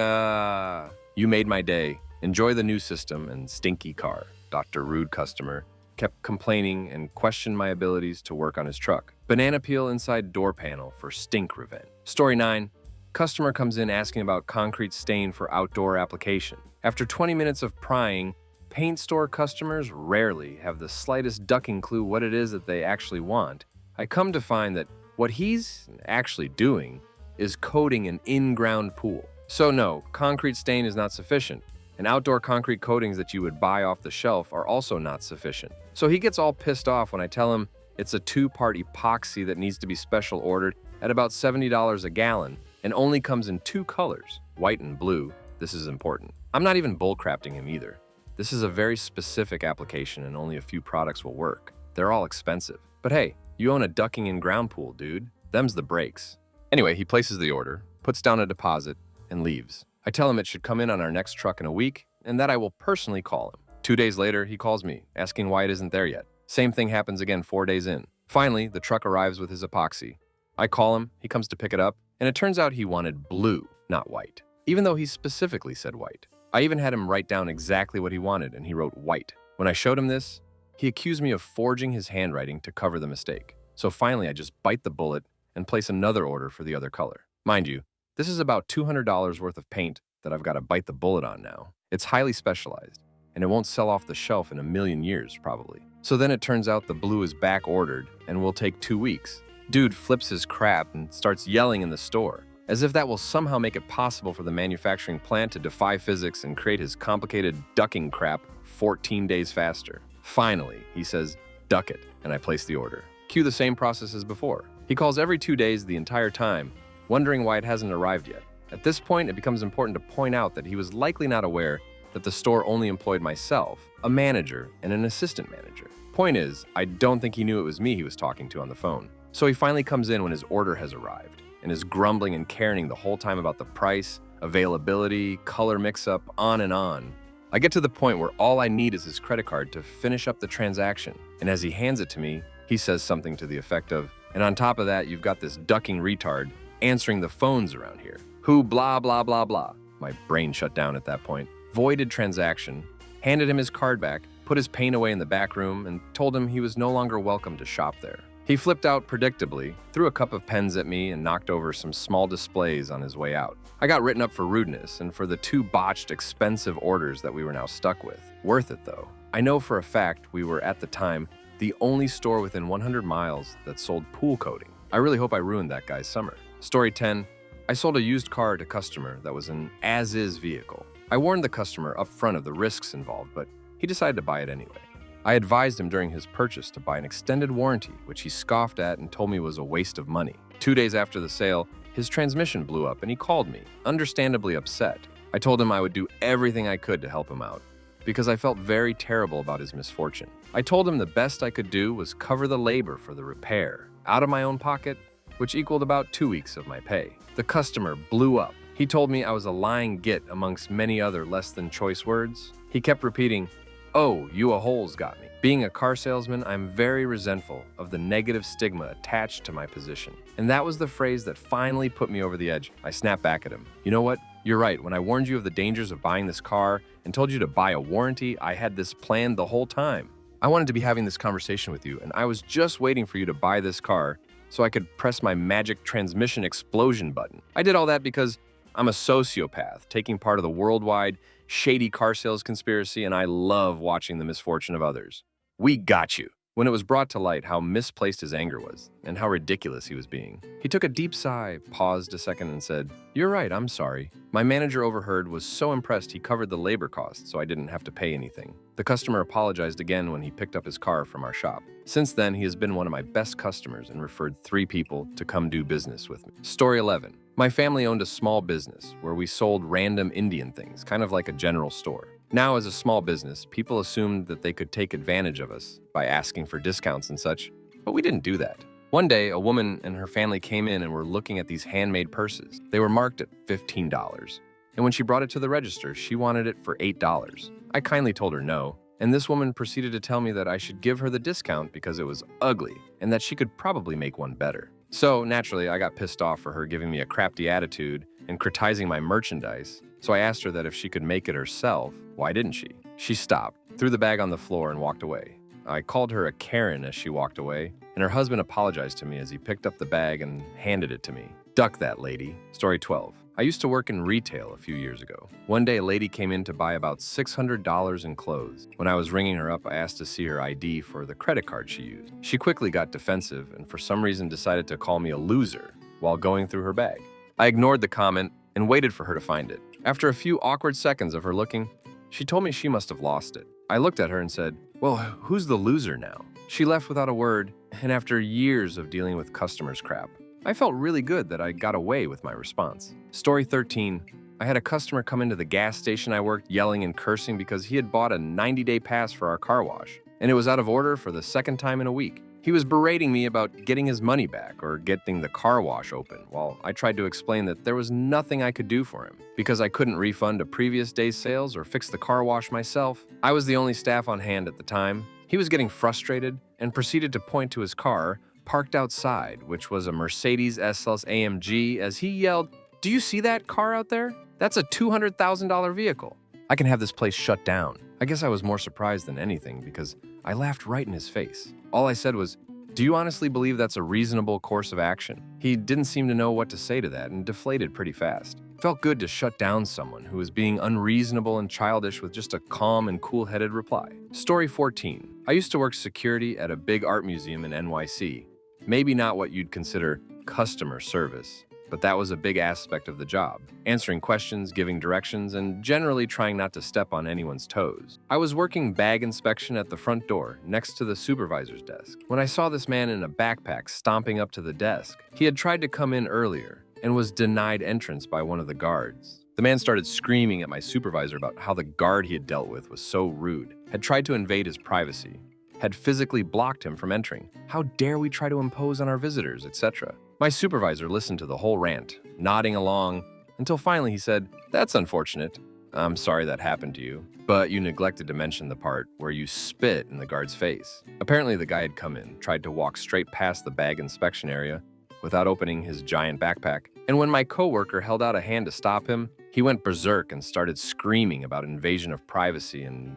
You made my day. Enjoy the new system and stinky car. Dr. Rude Customer kept complaining and questioned my abilities to work on his truck. Banana peel inside door panel for stink revenge. Story 9. Customer comes in asking about concrete stain for outdoor application. After 20 minutes of prying, paint store customers rarely have the slightest ducking clue what it is that they actually want. I come to find that what he's actually doing is coating an in-ground pool. So no, concrete stain is not sufficient, and outdoor concrete coatings that you would buy off the shelf are also not sufficient. So he gets all pissed off when I tell him it's a 2-part epoxy that needs to be special ordered at about $70 a gallon and only comes in 2 colors, white and blue. This is important. I'm not even bullcrapping him either. This is a very specific application and only a few products will work. They're all expensive. But hey, you own a ducking in ground pool, dude. Them's the breaks. Anyway, he places the order, puts down a deposit, and leaves. I tell him it should come in on our next truck in a week and that I will personally call him. 2 days later, he calls me, asking why it isn't there yet. Same thing happens again 4 days in. Finally, the truck arrives with his epoxy. I call him, he comes to pick it up, and it turns out he wanted blue, not white, even though he specifically said white. I even had him write down exactly what he wanted, and he wrote white. When I showed him this, he accused me of forging his handwriting to cover the mistake. So finally, I just bite the bullet and place another order for the other color. Mind you, this is about $200 worth of paint that I've got to bite the bullet on now. It's highly specialized, and it won't sell off the shelf in a million years, probably. So then it turns out the blue is back ordered and will take 2 weeks. Dude flips his crap and starts yelling in the store, as if that will somehow make it possible for the manufacturing plant to defy physics and create his complicated ducking crap 14 days faster. Finally, he says, "Duck it," and I place the order. Cue the same process as before. He calls every 2 days the entire time, wondering why it hasn't arrived yet. At this point, it becomes important to point out that he was likely not aware that the store only employed myself, a manager, and an assistant manager. Point is, I don't think he knew it was me he was talking to on the phone. So he finally comes in when his order has arrived, and is grumbling and caring the whole time about the price, availability, color mix-up, on and on. I get to the point where all I need is his credit card to finish up the transaction, and as he hands it to me, he says something to the effect of, "And on top of that, you've got this ducking retard answering the phones around here, who blah blah blah blah." My brain shut down at that point. Voided transaction, handed him his card back, put his paint away in the back room, and told him he was no longer welcome to shop there. He flipped out predictably, threw a cup of pens at me, and knocked over some small displays on his way out. I got written up for rudeness and for the 2 botched, expensive orders that we were now stuck with. Worth it, though. I know for a fact we were, at the time, the only store within 100 miles that sold pool coating. I really hope I ruined that guy's summer. Story 10. I sold a used car to a customer that was an as-is vehicle. I warned the customer up front of the risks involved, but he decided to buy it anyway. I advised him during his purchase to buy an extended warranty, which he scoffed at and told me was a waste of money. 2 days after the sale, his transmission blew up and he called me, understandably upset. I told him I would do everything I could to help him out, because I felt very terrible about his misfortune. I told him the best I could do was cover the labor for the repair, out of my own pocket, which equaled about 2 weeks of my pay. The customer blew up. He told me I was a lying git amongst many other less than choice words. He kept repeating, "Oh, you a hole's got me." Being a car salesman, I'm very resentful of the negative stigma attached to my position. And that was the phrase that finally put me over the edge. I snapped back at him. "You know what? You're right. When I warned you of the dangers of buying this car and told you to buy a warranty, I had this planned the whole time. I wanted to be having this conversation with you, and I was just waiting for you to buy this car so I could press my magic transmission explosion button. I did all that because I'm a sociopath, taking part of the worldwide shady car sales conspiracy, and I love watching the misfortune of others. We got you." when it was brought to light how misplaced his anger was and how ridiculous he was being. He took a deep sigh, paused a second, and said, "You're right, I'm sorry." My manager overheard, was so impressed he covered the labor costs so I didn't have to pay anything. The customer apologized again when he picked up his car from our shop. Since then, he has been one of my best customers and referred 3 people to come do business with me. Story 11. My family owned a small business where we sold random Indian things, kind of like a general store. Now, as a small business, people assumed that they could take advantage of us by asking for discounts and such, but we didn't do that. One day, a woman and her family came in and were looking at these handmade purses. They were marked at $15, and when she brought it to the register, she wanted it for $8. I kindly told her no, and this woman proceeded to tell me that I should give her the discount because it was ugly and that she could probably make one better. So, naturally, I got pissed off for her giving me a crafty attitude and criticizing my merchandise, so I asked her that if she could make it herself, why didn't she? She stopped, threw the bag on the floor, and walked away. I called her a Karen as she walked away, and her husband apologized to me as he picked up the bag and handed it to me. Duck that lady. Story 12. I used to work in retail a few years ago. One day, a lady came in to buy about $600 in clothes. When I was ringing her up, I asked to see her ID for the credit card she used. She quickly got defensive and for some reason decided to call me a loser while going through her bag. I ignored the comment and waited for her to find it. After a few awkward seconds of her looking, she told me she must have lost it. I looked at her and said, "Well, who's the loser now?" She left without a word, and after years of dealing with customers' crap, I felt really good that I got away with my response. Story 13. I had a customer come into the gas station I worked yelling and cursing because he had bought a 90-day pass for our car wash, and it was out of order for the second time in a week. He was berating me about getting his money back or getting the car wash open, while I tried to explain that there was nothing I could do for him because I couldn't refund a previous day's sales or fix the car wash myself. I was the only staff on hand at the time. He was getting frustrated and proceeded to point to his car parked outside, which was a Mercedes SLS AMG, as he yelled, "Do you see that car out there? That's a $200,000 vehicle. I can have this place shut down." I guess I was more surprised than anything because I laughed right in his face. All I said was, "Do you honestly believe that's a reasonable course of action?" He didn't seem to know what to say to that and deflated pretty fast. It felt good to shut down someone who was being unreasonable and childish with just a calm and cool-headed reply. Story 14. I used to work security at a big art museum in NYC. Maybe not what you'd consider customer service, but that was a big aspect of the job, answering questions, giving directions, and generally trying not to step on anyone's toes. I was working bag inspection at the front door, next to the supervisor's desk, when I saw this man in a backpack stomping up to the desk. He had tried to come in earlier and was denied entrance by one of the guards. The man started screaming at my supervisor about how the guard he had dealt with was so rude, had tried to invade his privacy, had physically blocked him from entering. How dare we try to impose on our visitors, etc. My supervisor listened to the whole rant, nodding along, until finally he said, "That's unfortunate. I'm sorry that happened to you, but you neglected to mention the part where you spit in the guard's face." Apparently the guy had come in, tried to walk straight past the bag inspection area without opening his giant backpack, and when my coworker held out a hand to stop him, he went berserk and started screaming about invasion of privacy and,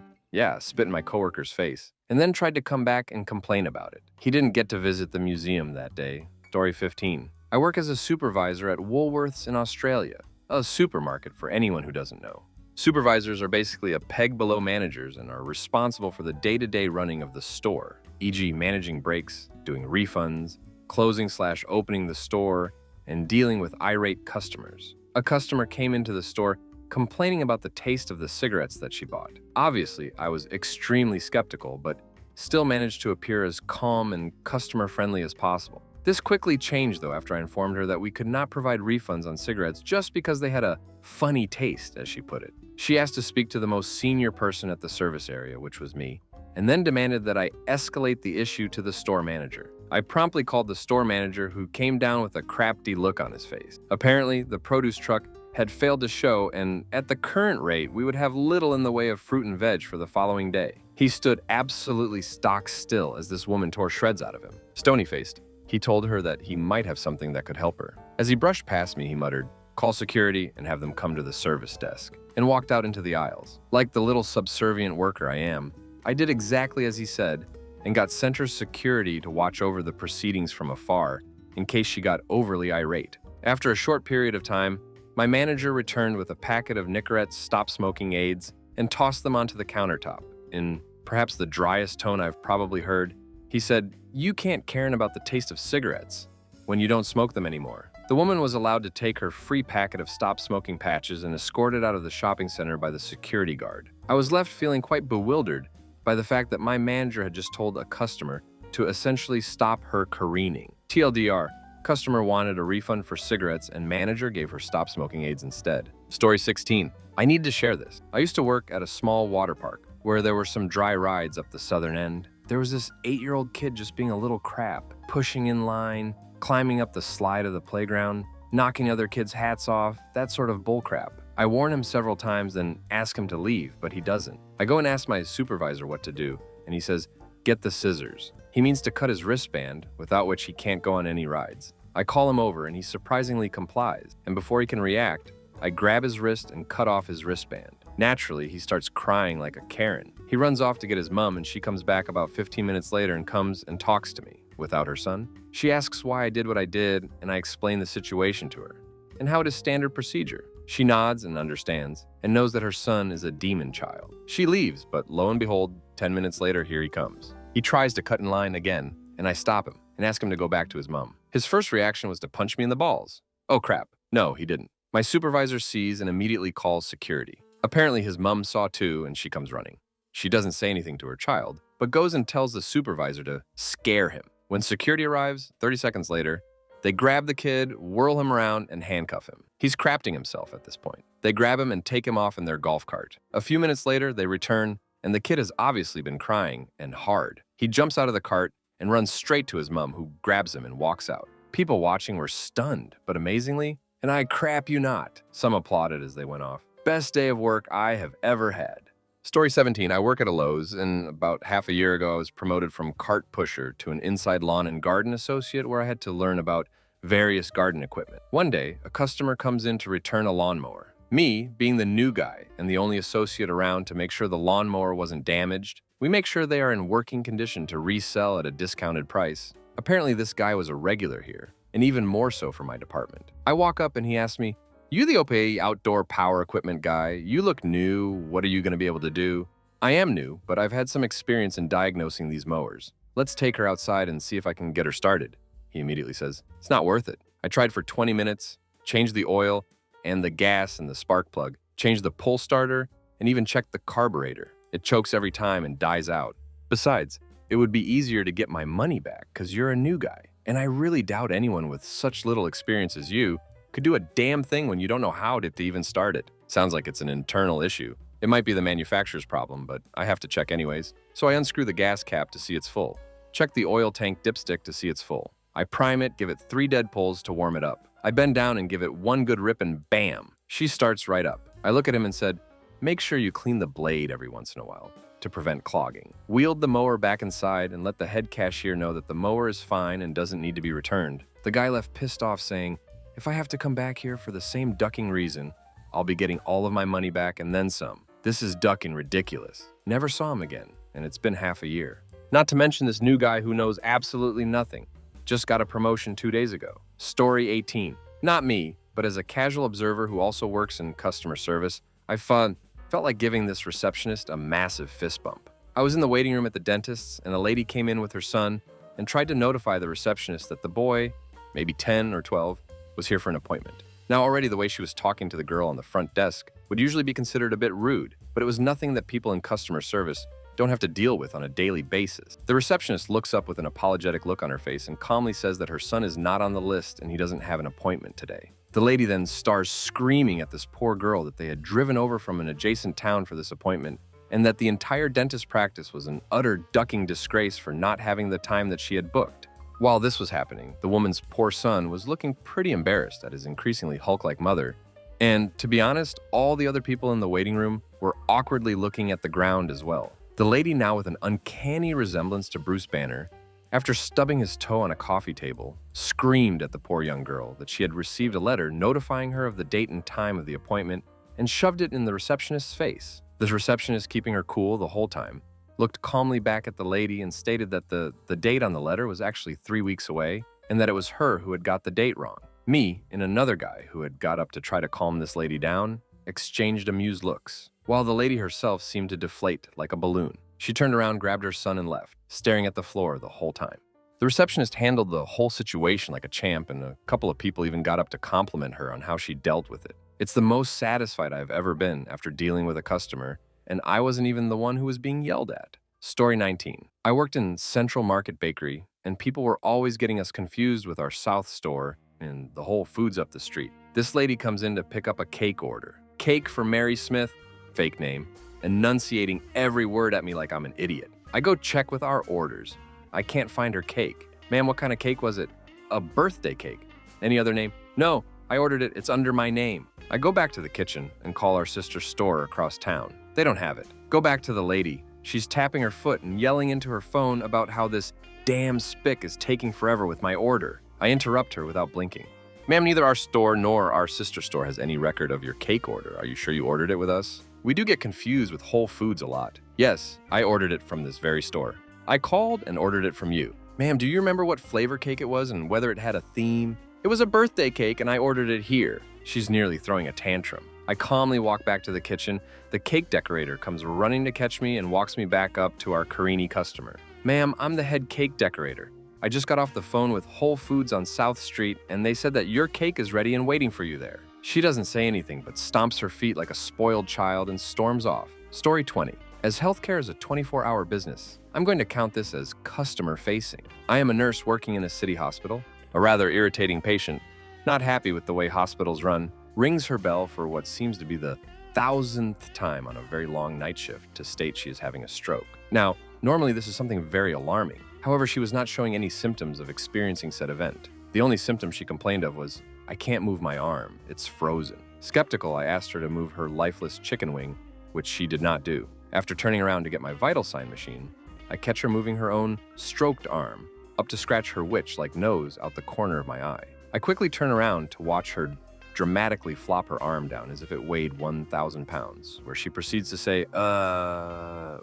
spit in my coworker's face, and then tried to come back and complain about it. He didn't get to visit the museum that day. Story 15. I work as a supervisor at Woolworths in Australia, a supermarket for anyone who doesn't know. Supervisors are basically a peg below managers and are responsible for the day-to-day running of the store, e.g. managing breaks, doing refunds, closing/opening the store, and dealing with irate customers. A customer came into the store complaining about the taste of the cigarettes that she bought. Obviously, I was extremely skeptical, but still managed to appear as calm and customer-friendly as possible. This quickly changed, though, after I informed her that we could not provide refunds on cigarettes just because they had a funny taste, as she put it. She asked to speak to the most senior person at the service area, which was me, and then demanded that I escalate the issue to the store manager. I promptly called the store manager, who came down with a crafty look on his face. Apparently, the produce truck had failed to show, and at the current rate, we would have little in the way of fruit and veg for the following day. He stood absolutely stock still as this woman tore shreds out of him. Stony-faced, he told her that he might have something that could help her. As he brushed past me, he muttered, "Call security and have them come to the service desk," and walked out into the aisles. Like the little subservient worker I am, I did exactly as he said and got center security to watch over the proceedings from afar in case she got overly irate. After a short period of time, my manager returned with a packet of Nicorette's stop-smoking aids and tossed them onto the countertop. In perhaps the driest tone I've probably heard, He said, "You can't care about the taste of cigarettes when you don't smoke them anymore." The woman was allowed to take her free packet of stop smoking patches and escorted out of the shopping center by the security guard. I was left feeling quite bewildered by the fact that my manager had just told a customer to essentially stop her careening. TLDR, customer wanted a refund for cigarettes and manager gave her stop smoking aids instead. Story 16. I need to share this. I used to work at a small water park where there were some dry rides up the southern end. There was this 8-year-old kid just being a little crap, pushing in line, climbing up the slide of the playground, knocking other kids' hats off, that sort of bullcrap. I warn him several times and ask him to leave, but he doesn't. I go and ask my supervisor what to do, and he says, "Get the scissors." He means to cut his wristband, without which he can't go on any rides. I call him over and he surprisingly complies, and before he can react, I grab his wrist and cut off his wristband. Naturally, he starts crying like a Karen. He runs off to get his mom and she comes back about 15 minutes later and comes and talks to me, without her son. She asks why I did what I did and I explain the situation to her, and how it is standard procedure. She nods and understands, and knows that her son is a demon child. She leaves, but lo and behold, 10 minutes later, here he comes. He tries to cut in line again, and I stop him and ask him to go back to his mom. His first reaction was to punch me in the balls. Oh crap, no, he didn't. My supervisor sees and immediately calls security. Apparently his mom saw too, and she comes running. She doesn't say anything to her child, but goes and tells the supervisor to scare him. When security arrives, 30 seconds later, they grab the kid, whirl him around, and handcuff him. He's crapping himself at this point. They grab him and take him off in their golf cart. A few minutes later, they return, and the kid has obviously been crying, and hard. He jumps out of the cart and runs straight to his mom, who grabs him and walks out. People watching were stunned, but amazingly, and I crap you not, some applauded as they went off. Best day of work I have ever had. Story 17. I work at a Lowe's, and about half a year ago, I was promoted from cart pusher to an inside lawn and garden associate where I had to learn about various garden equipment. One day, a customer comes in to return a lawnmower. Me, being the new guy and the only associate around to make sure the lawnmower wasn't damaged, we make sure they are in working condition to resell at a discounted price. Apparently, this guy was a regular here, and even more so for my department. I walk up and he asks me, "You the OPA outdoor power equipment guy? You look new. What are you going to be able to do?" I am new, but I've had some experience in diagnosing these mowers. "Let's take her outside and see if I can get her started." He immediately says, "It's not worth it. I tried for 20 minutes, changed the oil and the gas and the spark plug, changed the pull starter, and even checked the carburetor. It chokes every time and dies out. Besides, it would be easier to get my money back because you're a new guy, and I really doubt anyone with such little experience as you could do a damn thing when you don't know how to even start it." Sounds like it's an internal issue. It might be the manufacturer's problem, but I have to check anyways. So I unscrew the gas cap to see it's full. Check the oil tank dipstick to see it's full. I prime it, give it 3 dead pulls to warm it up. I bend down and give it 1 good rip and bam, she starts right up. I look at him and said, "Make sure you clean the blade every once in a while to prevent clogging." Wheeled the mower back inside and let the head cashier know that the mower is fine and doesn't need to be returned. The guy left pissed off saying, "If I have to come back here for the same ducking reason, I'll be getting all of my money back and then some. This is ducking ridiculous." Never saw him again, and it's been half a year. Not to mention this new guy who knows absolutely nothing. Just got a promotion 2 days ago. Story 18. Not me, but as a casual observer who also works in customer service, I felt like giving this receptionist a massive fist bump. I was in the waiting room at the dentist's, and a lady came in with her son and tried to notify the receptionist that the boy, maybe 10 or 12, was here for an appointment. Now already the way she was talking to the girl on the front desk would usually be considered a bit rude, but it was nothing that people in customer service don't have to deal with on a daily basis. The receptionist looks up with an apologetic look on her face and calmly says that her son is not on the list and he doesn't have an appointment today. The lady then starts screaming at this poor girl that they had driven over from an adjacent town for this appointment and that the entire dentist practice was an utter ducking disgrace for not having the time that she had booked. While this was happening, the woman's poor son was looking pretty embarrassed at his increasingly Hulk-like mother, and to be honest, all the other people in the waiting room were awkwardly looking at the ground as well. The lady, now with an uncanny resemblance to Bruce Banner, after stubbing his toe on a coffee table, screamed at the poor young girl that she had received a letter notifying her of the date and time of the appointment and shoved it in the receptionist's face. The receptionist, keeping her cool the whole time, looked calmly back at the lady and stated that the date on the letter was actually 3 weeks away and that it was her who had got the date wrong. Me and another guy who had got up to try to calm this lady down exchanged amused looks, while the lady herself seemed to deflate like a balloon. She turned around, grabbed her son, and left, staring at the floor the whole time. The receptionist handled the whole situation like a champ, and a couple of people even got up to compliment her on how she dealt with it. It's the most satisfied I've ever been after dealing with a customer, and I wasn't even the one who was being yelled at. Story 19. I worked in Central Market Bakery, and people were always getting us confused with our South store and the Whole Foods up the street. This lady comes in to pick up a cake order. Cake for Mary Smith, fake name, enunciating every word at me like I'm an idiot. I go check with our orders. I can't find her cake. Ma'am, what kind of cake was it? A birthday cake. Any other name? No, I ordered it. It's under my name. I go back to the kitchen and call our sister store across town. They don't have it. Go back to the lady. She's tapping her foot and yelling into her phone about how this damn spick is taking forever with my order. I interrupt her without blinking. Ma'am, neither our store nor our sister store has any record of your cake order. Are you sure you ordered it with us? We do get confused with Whole Foods a lot. Yes, I ordered it from this very store. I called and ordered it from you. Ma'am, do you remember what flavor cake it was and whether it had a theme? It was a birthday cake and I ordered it here. She's nearly throwing a tantrum. I calmly walk back to the kitchen. The cake decorator comes running to catch me and walks me back up to our Carini customer. Ma'am, I'm the head cake decorator. I just got off the phone with Whole Foods on South Street and they said that your cake is ready and waiting for you there. She doesn't say anything but stomps her feet like a spoiled child and storms off. Story 20. As healthcare is a 24-hour business, I'm going to count this as customer-facing. I am a nurse working in a city hospital. A rather irritating patient, not happy with the way hospitals run, rings her bell for what seems to be the 1,000th time on a very long night shift to state she is having a stroke. Now, normally this is something very alarming. However, she was not showing any symptoms of experiencing said event. The only symptom she complained of was, I can't move my arm, it's frozen. Skeptical, I asked her to move her lifeless chicken wing, which she did not do. After turning around to get my vital sign machine, I catch her moving her own stroked arm up to scratch her witch-like nose out the corner of my eye. I quickly turn around to watch her dramatically flop her arm down as if it weighed 1,000 pounds, where she proceeds to say,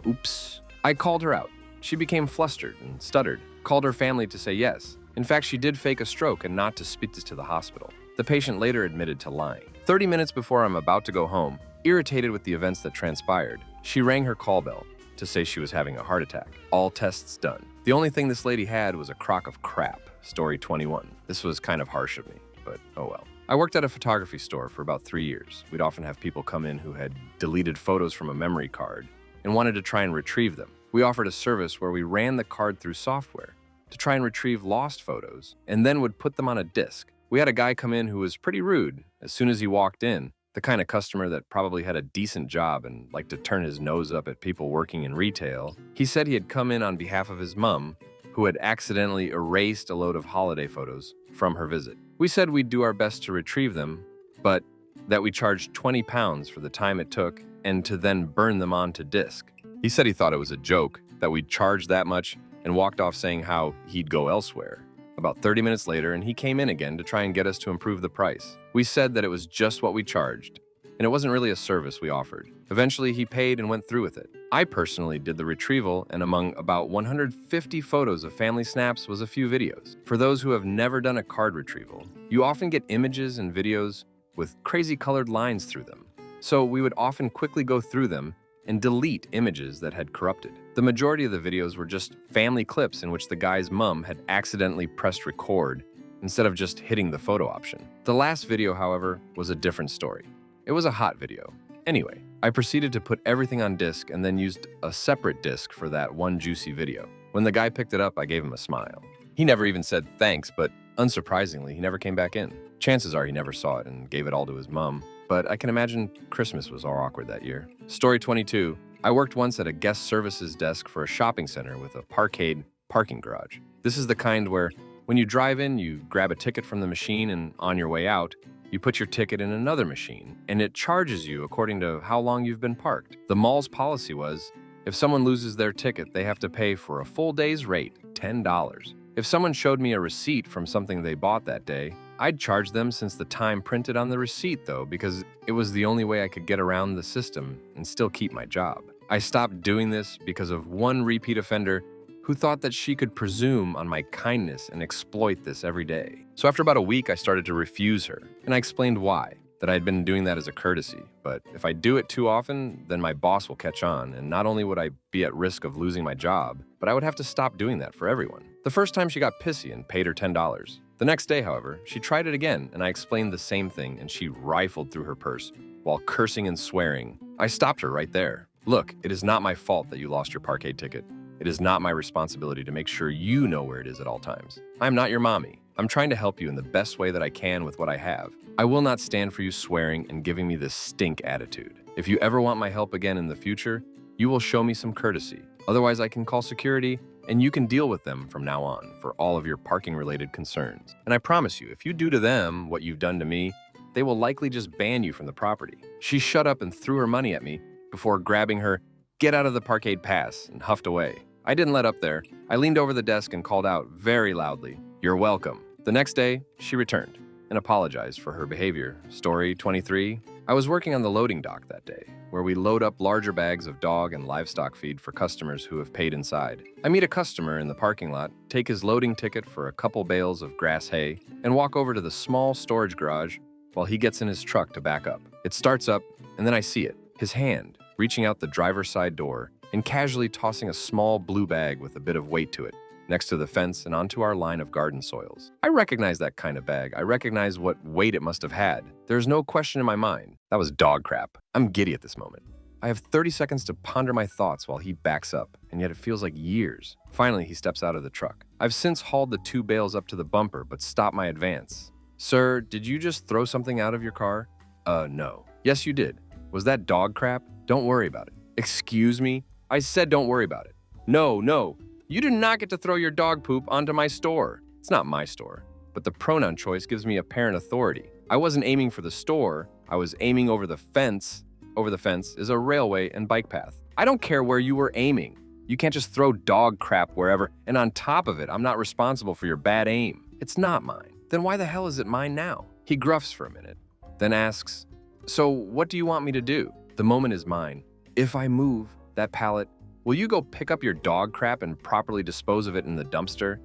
oops. I called her out. She became flustered and stuttered, called her family to say yes. In fact, she did fake a stroke and not to speak this to the hospital. The patient later admitted to lying. 30 minutes before I'm about to go home, irritated with the events that transpired, she rang her call bell to say she was having a heart attack. All tests done. The only thing this lady had was a crock of crap. Story 21. This was kind of harsh of me, but oh well. I worked at a photography store for about 3 years. We'd often have people come in who had deleted photos from a memory card and wanted to try and retrieve them. We offered a service where we ran the card through software to try and retrieve lost photos and then would put them on a disk. We had a guy come in who was pretty rude. As soon as he walked in, the kind of customer that probably had a decent job and liked to turn his nose up at people working in retail, he said he had come in on behalf of his mom, who had accidentally erased a load of holiday photos from her visit. We said we'd do our best to retrieve them, but that we charged 20 pounds for the time it took and to then burn them onto disk. He said he thought it was a joke, that we'd charge that much, and walked off saying how he'd go elsewhere. About 30 minutes later, and he came in again to try and get us to improve the price. We said that it was just what we charged, and it wasn't really a service we offered. Eventually, he paid and went through with it. I personally did the retrieval, and among about 150 photos of family snaps was a few videos. For those who have never done a card retrieval, you often get images and videos with crazy colored lines through them. So we would often quickly go through them and delete images that had corrupted. The majority of the videos were just family clips in which the guy's mom had accidentally pressed record instead of just hitting the photo option. The last video, however, was a different story. It was a hot video. Anyway, I proceeded to put everything on disk and then used a separate disk for that one juicy video. When the guy picked it up, I gave him a smile. He never even said thanks, but unsurprisingly, he never came back in. Chances are he never saw it and gave it all to his mom. But I can imagine Christmas was all awkward that year. Story 22. I worked once at a guest services desk for a shopping center with a parkade parking garage. This is the kind where when you drive in, you grab a ticket from the machine and on your way out, you put your ticket in another machine and it charges you according to how long you've been parked. The mall's policy was, if someone loses their ticket, they have to pay for a full day's rate, $10. If someone showed me a receipt from something they bought that day, I'd charge them since the time printed on the receipt though, because it was the only way I could get around the system and still keep my job. I stopped doing this because of one repeat offender who thought that she could presume on my kindness and exploit this every day. So after about a week, I started to refuse her, and I explained why. that I had been doing that as a courtesy, but if I do it too often, then my boss will catch on, and not only would I be at risk of losing my job, but I would have to stop doing that for everyone. The first time she got pissy and paid her $10. The next day, however, she tried it again, and I explained the same thing, and she rifled through her purse while cursing and swearing. I stopped her right there. Look, it is not my fault that you lost your parkade ticket. It is not my responsibility to make sure you know where it is at all times. I'm not your mommy. I'm trying to help you in the best way that I can with what I have. I will not stand for you swearing and giving me this stink attitude. If you ever want my help again in the future, you will show me some courtesy. Otherwise, I can call security and you can deal with them from now on for all of your parking-related concerns. And I promise you, if you do to them what you've done to me, they will likely just ban you from the property. She shut up and threw her money at me before grabbing her "Get out of the parkade pass" and huffed away. I didn't let up there. I leaned over the desk and called out very loudly, "You're welcome." The next day, she returned and apologized for her behavior. Story 23. I was working on the loading dock that day, where we load up larger bags of dog and livestock feed for customers who have paid inside. I meet a customer in the parking lot, take his loading ticket for a couple bales of grass hay, and walk over to the small storage garage while he gets in his truck to back up. It starts up, and then I see it, his hand reaching out the driver's side door and casually tossing a small blue bag with a bit of weight to it next to the fence and onto our line of garden soils. I recognize that kind of bag. I recognize what weight it must have had. There's no question in my mind. That was dog crap. I'm giddy at this moment. I have 30 seconds to ponder my thoughts while he backs up, and yet it feels like years. Finally, he steps out of the truck. I've since hauled the 2 bales up to the bumper, but stopped my advance. "Sir, did you just throw something out of your car?" No. "Yes, you did. Was that dog crap? Don't worry about it." "Excuse me? I said don't worry about it." No. You do not get to throw your dog poop onto my store. It's not my store, but the pronoun choice gives me apparent authority. I wasn't aiming for the store. I was aiming over the fence. Over the fence is a railway and bike path. I don't care where you were aiming. You can't just throw dog crap wherever, and on top of it, I'm not responsible for your bad aim. It's not mine. Then why the hell is it mine now? He gruffs for a minute, then asks, "So what do you want me to do?" The moment is mine. If I move that pallet, will you go pick up your dog crap and properly dispose of it in the dumpster?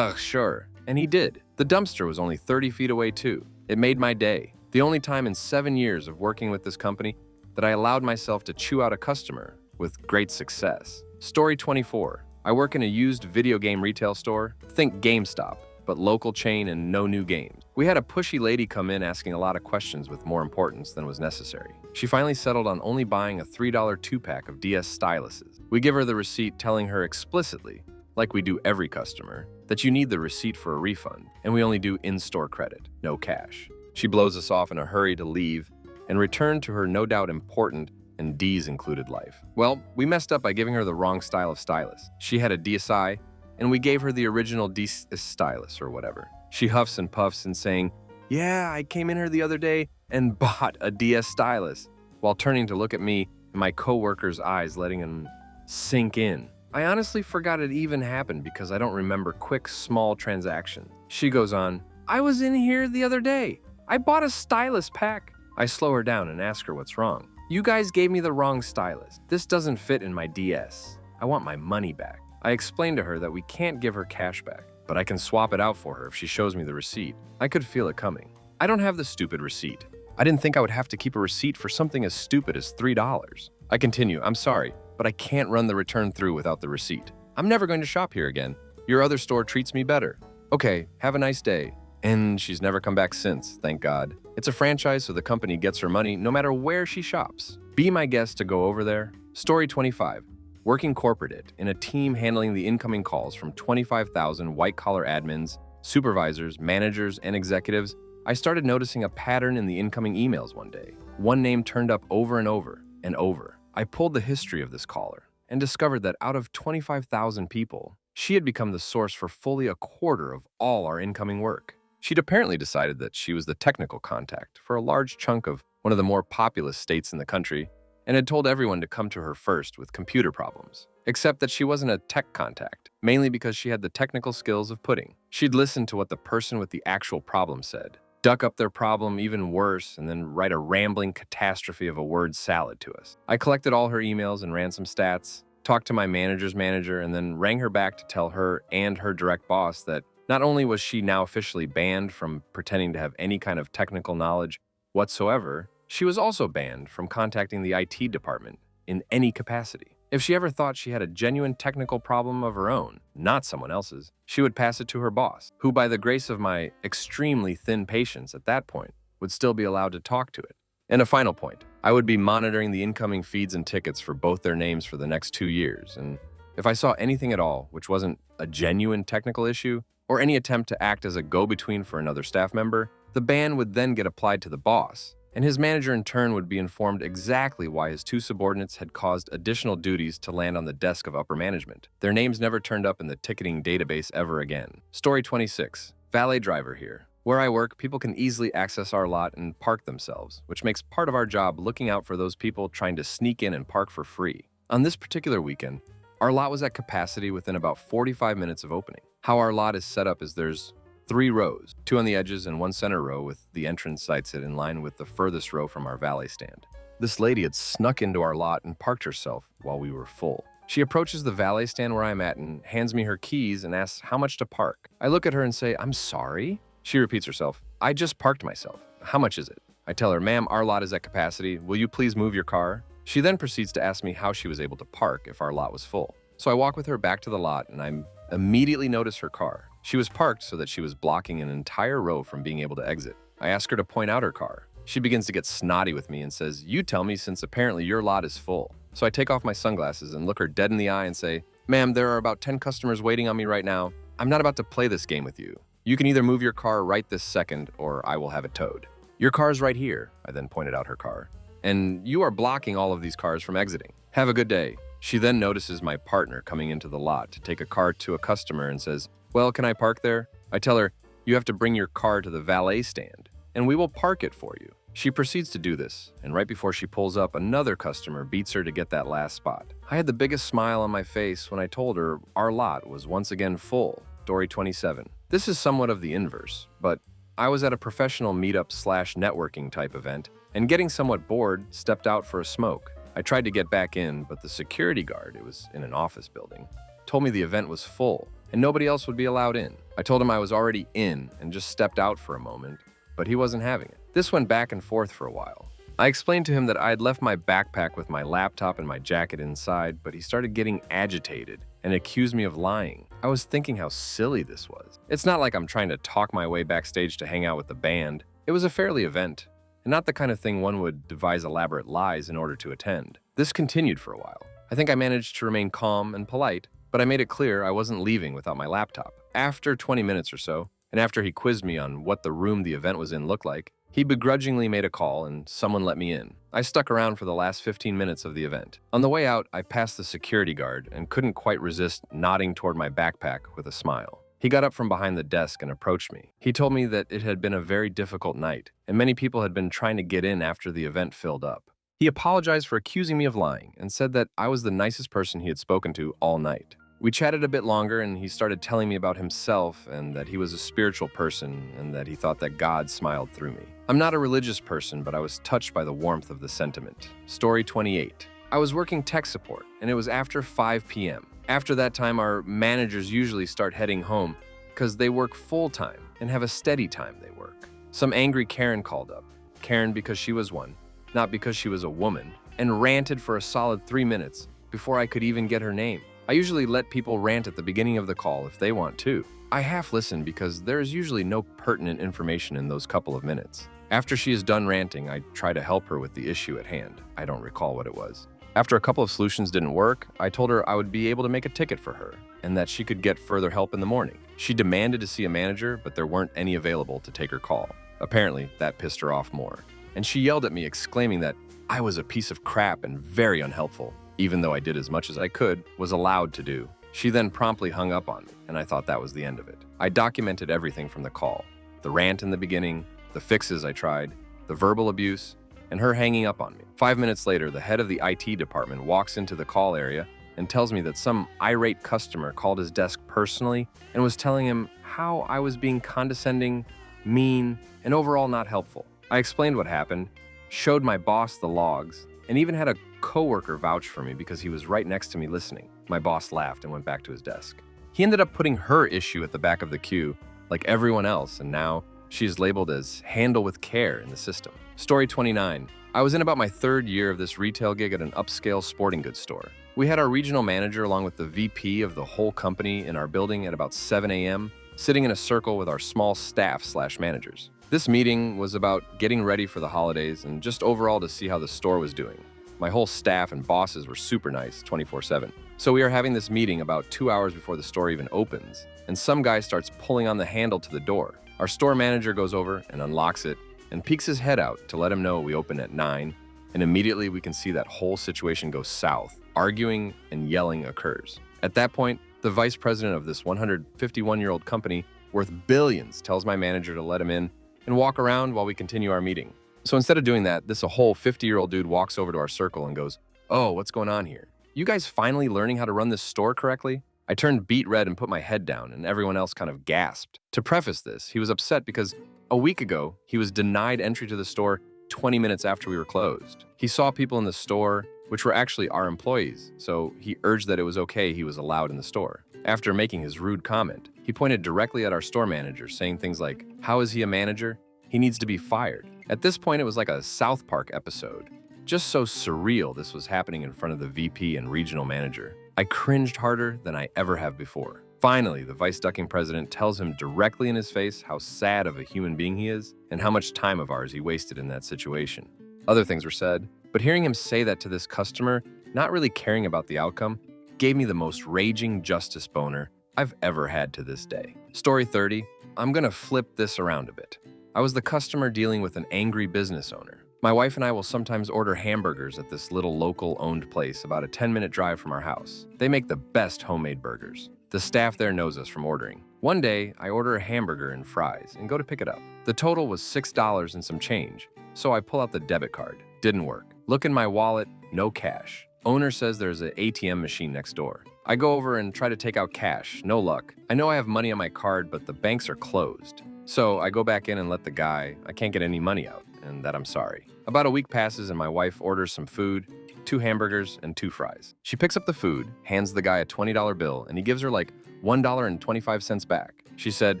Sure. And he did. The dumpster was only 30 feet away too. It made my day. The only time in 7 years of working with this company that I allowed myself to chew out a customer with great success. Story 24. I work in a used video game retail store. Think GameStop, but local chain and no new games. We had a pushy lady come in asking a lot of questions with more importance than was necessary. She finally settled on only buying a $3 2-pack of DS styluses. We give her the receipt telling her explicitly, like we do every customer, that you need the receipt for a refund, and we only do in-store credit, no cash. She blows us off in a hurry to leave and return to her no doubt important and D's included life. Well, we messed up by giving her the wrong style of stylus. She had a DSi, and we gave her the original D stylus or whatever. She huffs and puffs and saying, "Yeah, I came in here the other day and bought a DS stylus," while turning to look at me and my coworker's eyes letting him sink in. I honestly forgot it even happened because I don't remember quick, small transactions. She goes on, "I was in here the other day. I bought a stylus pack." I slow her down and ask her what's wrong. "You guys gave me the wrong stylus. This doesn't fit in my DS. I want my money back." I explained to her that we can't give her cash back, but I can swap it out for her if she shows me the receipt. I could feel it coming. I don't have the stupid receipt. I didn't think I would have to keep a receipt for something as stupid as $3. I continue, "I'm sorry, but I can't run the return through without the receipt. I'm never going to shop here again. Your other store treats me better." "Okay, have a nice day." And she's never come back since, thank God. It's a franchise, so the company gets her money no matter where she shops. Be my guest to go over there. Story 25. Working corporate in a team handling the incoming calls from 25,000 white-collar admins, supervisors, managers, and executives, I started noticing a pattern in the incoming emails one day. One name turned up over and over and over. I pulled the history of this caller and discovered that out of 25,000 people, she had become the source for fully a quarter of all our incoming work. She'd apparently decided that she was the technical contact for a large chunk of one of the more populous states in the country and had told everyone to come to her first with computer problems, except that she wasn't a tech contact, mainly because she had the technical skills of pudding. She'd listen to what the person with the actual problem said, duck up their problem even worse, and then write a rambling catastrophe of a word salad to us. I collected all her emails and ran some stats, talked to my manager's manager, and then rang her back to tell her and her direct boss that not only was she now officially banned from pretending to have any kind of technical knowledge, whatsoever, she was also banned from contacting the IT department in any capacity. If she ever thought she had a genuine technical problem of her own, not someone else's, she would pass it to her boss, who, by the grace of my extremely thin patience at that point, would still be allowed to talk to it. And a final point, I would be monitoring the incoming feeds and tickets for both their names for the next 2 years, and if I saw anything at all which wasn't a genuine technical issue, or any attempt to act as a go-between for another staff member, the ban would then get applied to the boss, and his manager in turn would be informed exactly why his 2 subordinates had caused additional duties to land on the desk of upper management. Their names never turned up in the ticketing database ever again. Story 26. Valet driver here. Where I work, people can easily access our lot and park themselves, which makes part of our job looking out for those people trying to sneak in and park for free. On this particular weekend, our lot was at capacity within about 45 minutes of opening. How our lot is set up is there's 3 rows, 2 on the edges and 1 center row with the entrance sites in line with the furthest row from our valet stand. This lady had snuck into our lot and parked herself while we were full. She approaches the valet stand where I'm at and hands me her keys and asks how much to park. I look at her and say, "I'm sorry?" She repeats herself, "I just parked myself. How much is it?" I tell her, "Ma'am, our lot is at capacity. Will you please move your car?" She then proceeds to ask me how she was able to park if our lot was full. So I walk with her back to the lot and I immediately notice her car. She was parked so that she was blocking an entire row from being able to exit. I ask her to point out her car. She begins to get snotty with me and says, "You tell me since apparently your lot is full." So I take off my sunglasses and look her dead in the eye and say, "Ma'am, there are about 10 customers waiting on me right now. I'm not about to play this game with you. You can either move your car right this second or I will have it towed. Your car's right here." I then pointed out her car. "And you are blocking all of these cars from exiting. Have a good day." She then notices my partner coming into the lot to take a car to a customer and says, "Well, can I park there?" I tell her, "You have to bring your car to the valet stand, and we will park it for you." She proceeds to do this, and right before she pulls up, another customer beats her to get that last spot. I had the biggest smile on my face when I told her our lot was once again full. Story 27. This is somewhat of the inverse, but I was at a professional meetup/networking type event, and getting somewhat bored, stepped out for a smoke. I tried to get back in, but the security guard, it was in an office building, told me the event was full and nobody else would be allowed in. I told him I was already in and just stepped out for a moment, but he wasn't having it. This went back and forth for a while. I explained to him that I had left my backpack with my laptop and my jacket inside, but he started getting agitated and accused me of lying. I was thinking how silly this was. It's not like I'm trying to talk my way backstage to hang out with the band. It was a fairly event, and not the kind of thing one would devise elaborate lies in order to attend. This continued for a while. I think I managed to remain calm and polite, but I made it clear I wasn't leaving without my laptop. After 20 minutes or so, and after he quizzed me on what the room the event was in looked like, he begrudgingly made a call and someone let me in. I stuck around for the last 15 minutes of the event. On the way out, I passed the security guard and couldn't quite resist nodding toward my backpack with a smile. He got up from behind the desk and approached me. He told me that it had been a very difficult night, and many people had been trying to get in after the event filled up. He apologized for accusing me of lying and said that I was the nicest person he had spoken to all night. We chatted a bit longer and he started telling me about himself and that he was a spiritual person and that he thought that God smiled through me. I'm not a religious person, but I was touched by the warmth of the sentiment. Story 28. I was working tech support and it was after 5 p.m. After that time, our managers usually start heading home because they work full-time and have a steady time they work. Some angry Karen called up. Karen because she was one, not because she was a woman, and ranted for a solid 3 minutes before I could even get her name. I usually let people rant at the beginning of the call if they want to. I half listen because there is usually no pertinent information in those couple of minutes. After she is done ranting, I try to help her with the issue at hand. I don't recall what it was. After a couple of solutions didn't work, I told her I would be able to make a ticket for her and that she could get further help in the morning. She demanded to see a manager, but there weren't any available to take her call. Apparently, that pissed her off more. And she yelled at me, exclaiming that I was a piece of crap and very unhelpful, even though I did as much as I was allowed to do. She then promptly hung up on me, and I thought that was the end of it. I documented everything from the call. The rant in the beginning, the fixes I tried, the verbal abuse, and her hanging up on me. 5 minutes later, the head of the IT department walks into the call area and tells me that some irate customer called his desk personally and was telling him how I was being condescending, mean, and overall not helpful. I explained what happened, showed my boss the logs, and even had a coworker vouch for me because he was right next to me listening. My boss laughed and went back to his desk. He ended up putting her issue at the back of the queue, like everyone else, and now She is labeled as handle with care in the system. Story 29. I was in about my third year of this retail gig at an upscale sporting goods store. We had our regional manager along with the VP of the whole company in our building at about 7 a.m., sitting in a circle with our small staff/managers. This meeting was about getting ready for the holidays and just overall to see how the store was doing. My whole staff and bosses were super nice 24/7. So we are having this meeting about 2 hours before the store even opens, and some guy starts pulling on the handle to the door. Our store manager goes over and unlocks it and peeks his head out to let him know we open at 9, and immediately we can see that whole situation go south. Arguing and yelling occurs. At that point, the vice president of this 151-year-old company worth billions tells my manager to let him in and walk around while we continue our meeting. So instead of doing that, this a whole 50-year-old dude walks over to our circle and goes, "Oh, what's going on here? You guys finally learning how to run this store correctly?" I turned beet red and put my head down, and everyone else kind of gasped. To preface this, he was upset because a week ago, he was denied entry to the store 20 minutes after we were closed. He saw people in the store, which were actually our employees, so he urged that it was okay he was allowed in the store. After making his rude comment, he pointed directly at our store manager, saying things like, "How is he a manager? He needs to be fired." At this point, it was like a South Park episode. Just so surreal this was happening in front of the VP and regional manager. I cringed harder than I ever have before. Finally, the vice-ducking president tells him directly in his face how sad of a human being he is and how much time of ours he wasted in that situation. Other things were said, but hearing him say that to this customer, not really caring about the outcome, gave me the most raging justice boner I've ever had to this day. Story 30. I'm gonna flip this around a bit. I was the customer dealing with an angry business owner. My wife and I will sometimes order hamburgers at this little local-owned place about a 10-minute drive from our house. They make the best homemade burgers. The staff there knows us from ordering. One day, I order a hamburger and fries and go to pick it up. The total was $6 and some change, so I pull out the debit card. Didn't work. Look in my wallet, no cash. Owner says there's an ATM machine next door. I go over and try to take out cash, no luck. I know I have money on my card, but the banks are closed. So I go back in and let the guy, I can't get any money out, and that I'm sorry. About a week passes and my wife orders some food, 2 hamburgers and 2 fries. She picks up the food, hands the guy a $20 bill, and he gives her like $1.25 back. She said,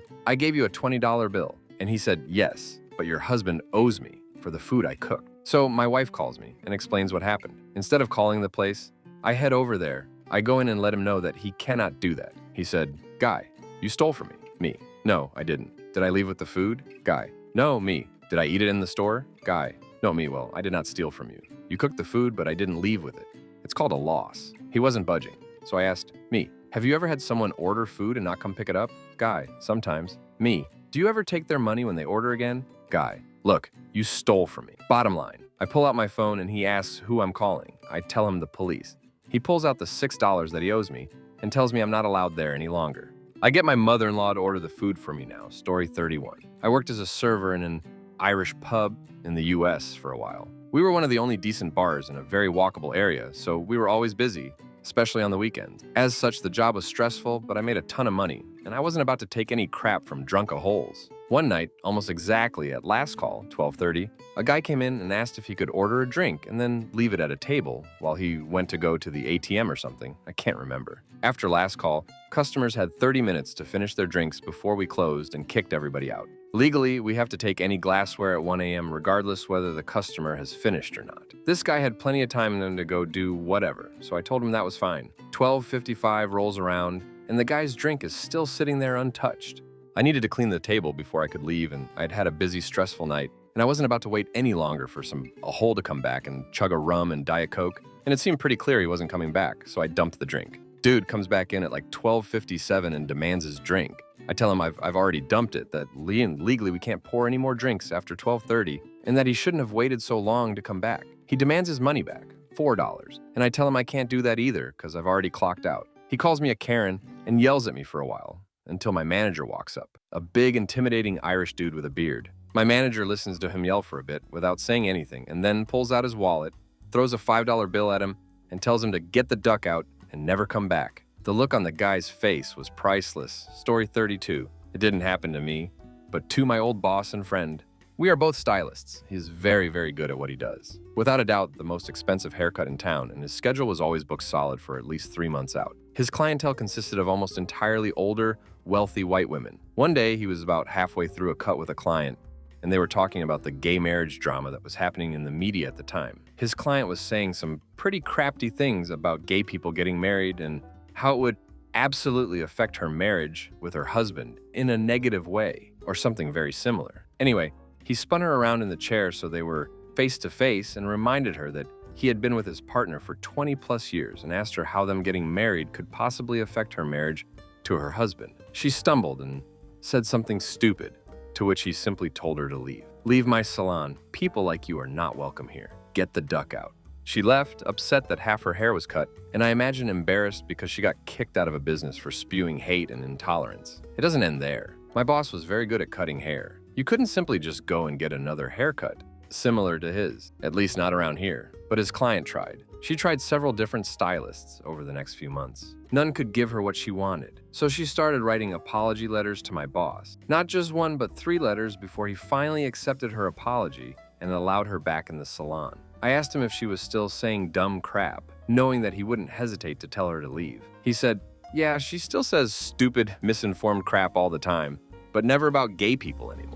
"I gave you a $20 bill." And he said, "Yes, but your husband owes me for the food I cooked." So my wife calls me and explains what happened. Instead of calling the place, I head over there. I go in and let him know that he cannot do that. He said, "Guy, you stole from me." Me. "No, I didn't." "Did I leave with the food?" Guy. "No, me." "Did I eat it in the store?" Guy. "No, me. Well, I did not steal from you. You cooked the food, but I didn't leave with it. It's called a loss." He wasn't budging. So I asked, me, "Have you ever had someone order food and not come pick it up?" Guy. "Sometimes." Me. "Do you ever take their money when they order again?" Guy. "Look, you stole from me." Bottom line, I pull out my phone and he asks who I'm calling. I tell him the police. He pulls out the $6 that he owes me and tells me I'm not allowed there any longer. I get my mother-in-law to order the food for me now. Story 31. I worked as a server in an Irish pub in the US for a while. We were one of the only decent bars in a very walkable area, so we were always busy, especially on the weekends. As such, the job was stressful, but I made a ton of money, and I wasn't about to take any crap from drunk-a-holes. One night, almost exactly at last call, 12:30, a guy came in and asked if he could order a drink and then leave it at a table while he went to go to the ATM or something. I can't remember. After last call, customers had 30 minutes to finish their drinks before we closed and kicked everybody out. Legally, we have to take any glassware at 1 a.m. regardless whether the customer has finished or not. This guy had plenty of time then to go do whatever, so I told him that was fine. 12:55 rolls around, and the guy's drink is still sitting there untouched. I needed to clean the table before I could leave, and I'd had a busy, stressful night, and I wasn't about to wait any longer for a hole to come back and chug a rum and Diet Coke, and it seemed pretty clear he wasn't coming back, so I dumped the drink. Dude comes back in at like 12:57 and demands his drink. I tell him I've already dumped it, that legally we can't pour any more drinks after 12:30, and that he shouldn't have waited so long to come back. He demands his money back, $4, and I tell him I can't do that either because I've already clocked out. He calls me a Karen and yells at me for a while, until my manager walks up, a big, intimidating Irish dude with a beard. My manager listens to him yell for a bit without saying anything and then pulls out his wallet, throws a $5 bill at him, and tells him to get the duck out and never come back. The look on the guy's face was priceless. Story 32. It didn't happen to me, but to my old boss and friend. We are both stylists. He is very, very good at what he does. Without a doubt, the most expensive haircut in town, and his schedule was always booked solid for at least 3 months out. His clientele consisted of almost entirely older, wealthy white women. One day, he was about halfway through a cut with a client, and they were talking about the gay marriage drama that was happening in the media at the time. His client was saying some pretty crafty things about gay people getting married and how it would absolutely affect her marriage with her husband in a negative way, or something very similar. Anyway, he spun her around in the chair so they were face to face and reminded her that he had been with his partner for 20 plus years and asked her how them getting married could possibly affect her marriage to her husband. She stumbled and said something stupid, to which he simply told her to leave. Leave my salon. People like you are not welcome here. Get the duck out. She left, upset that half her hair was cut, and I imagine embarrassed because she got kicked out of a business for spewing hate and intolerance. It doesn't end there. My boss was very good at cutting hair. You couldn't simply just go and get another haircut similar to his, at least not around here. But his client tried. She tried several different stylists over the next few months. None could give her what she wanted. So she started writing apology letters to my boss. Not just one, but 3 letters before he finally accepted her apology and allowed her back in the salon. I asked him if she was still saying dumb crap, knowing that he wouldn't hesitate to tell her to leave. He said, yeah, she still says stupid, misinformed crap all the time, but never about gay people anymore.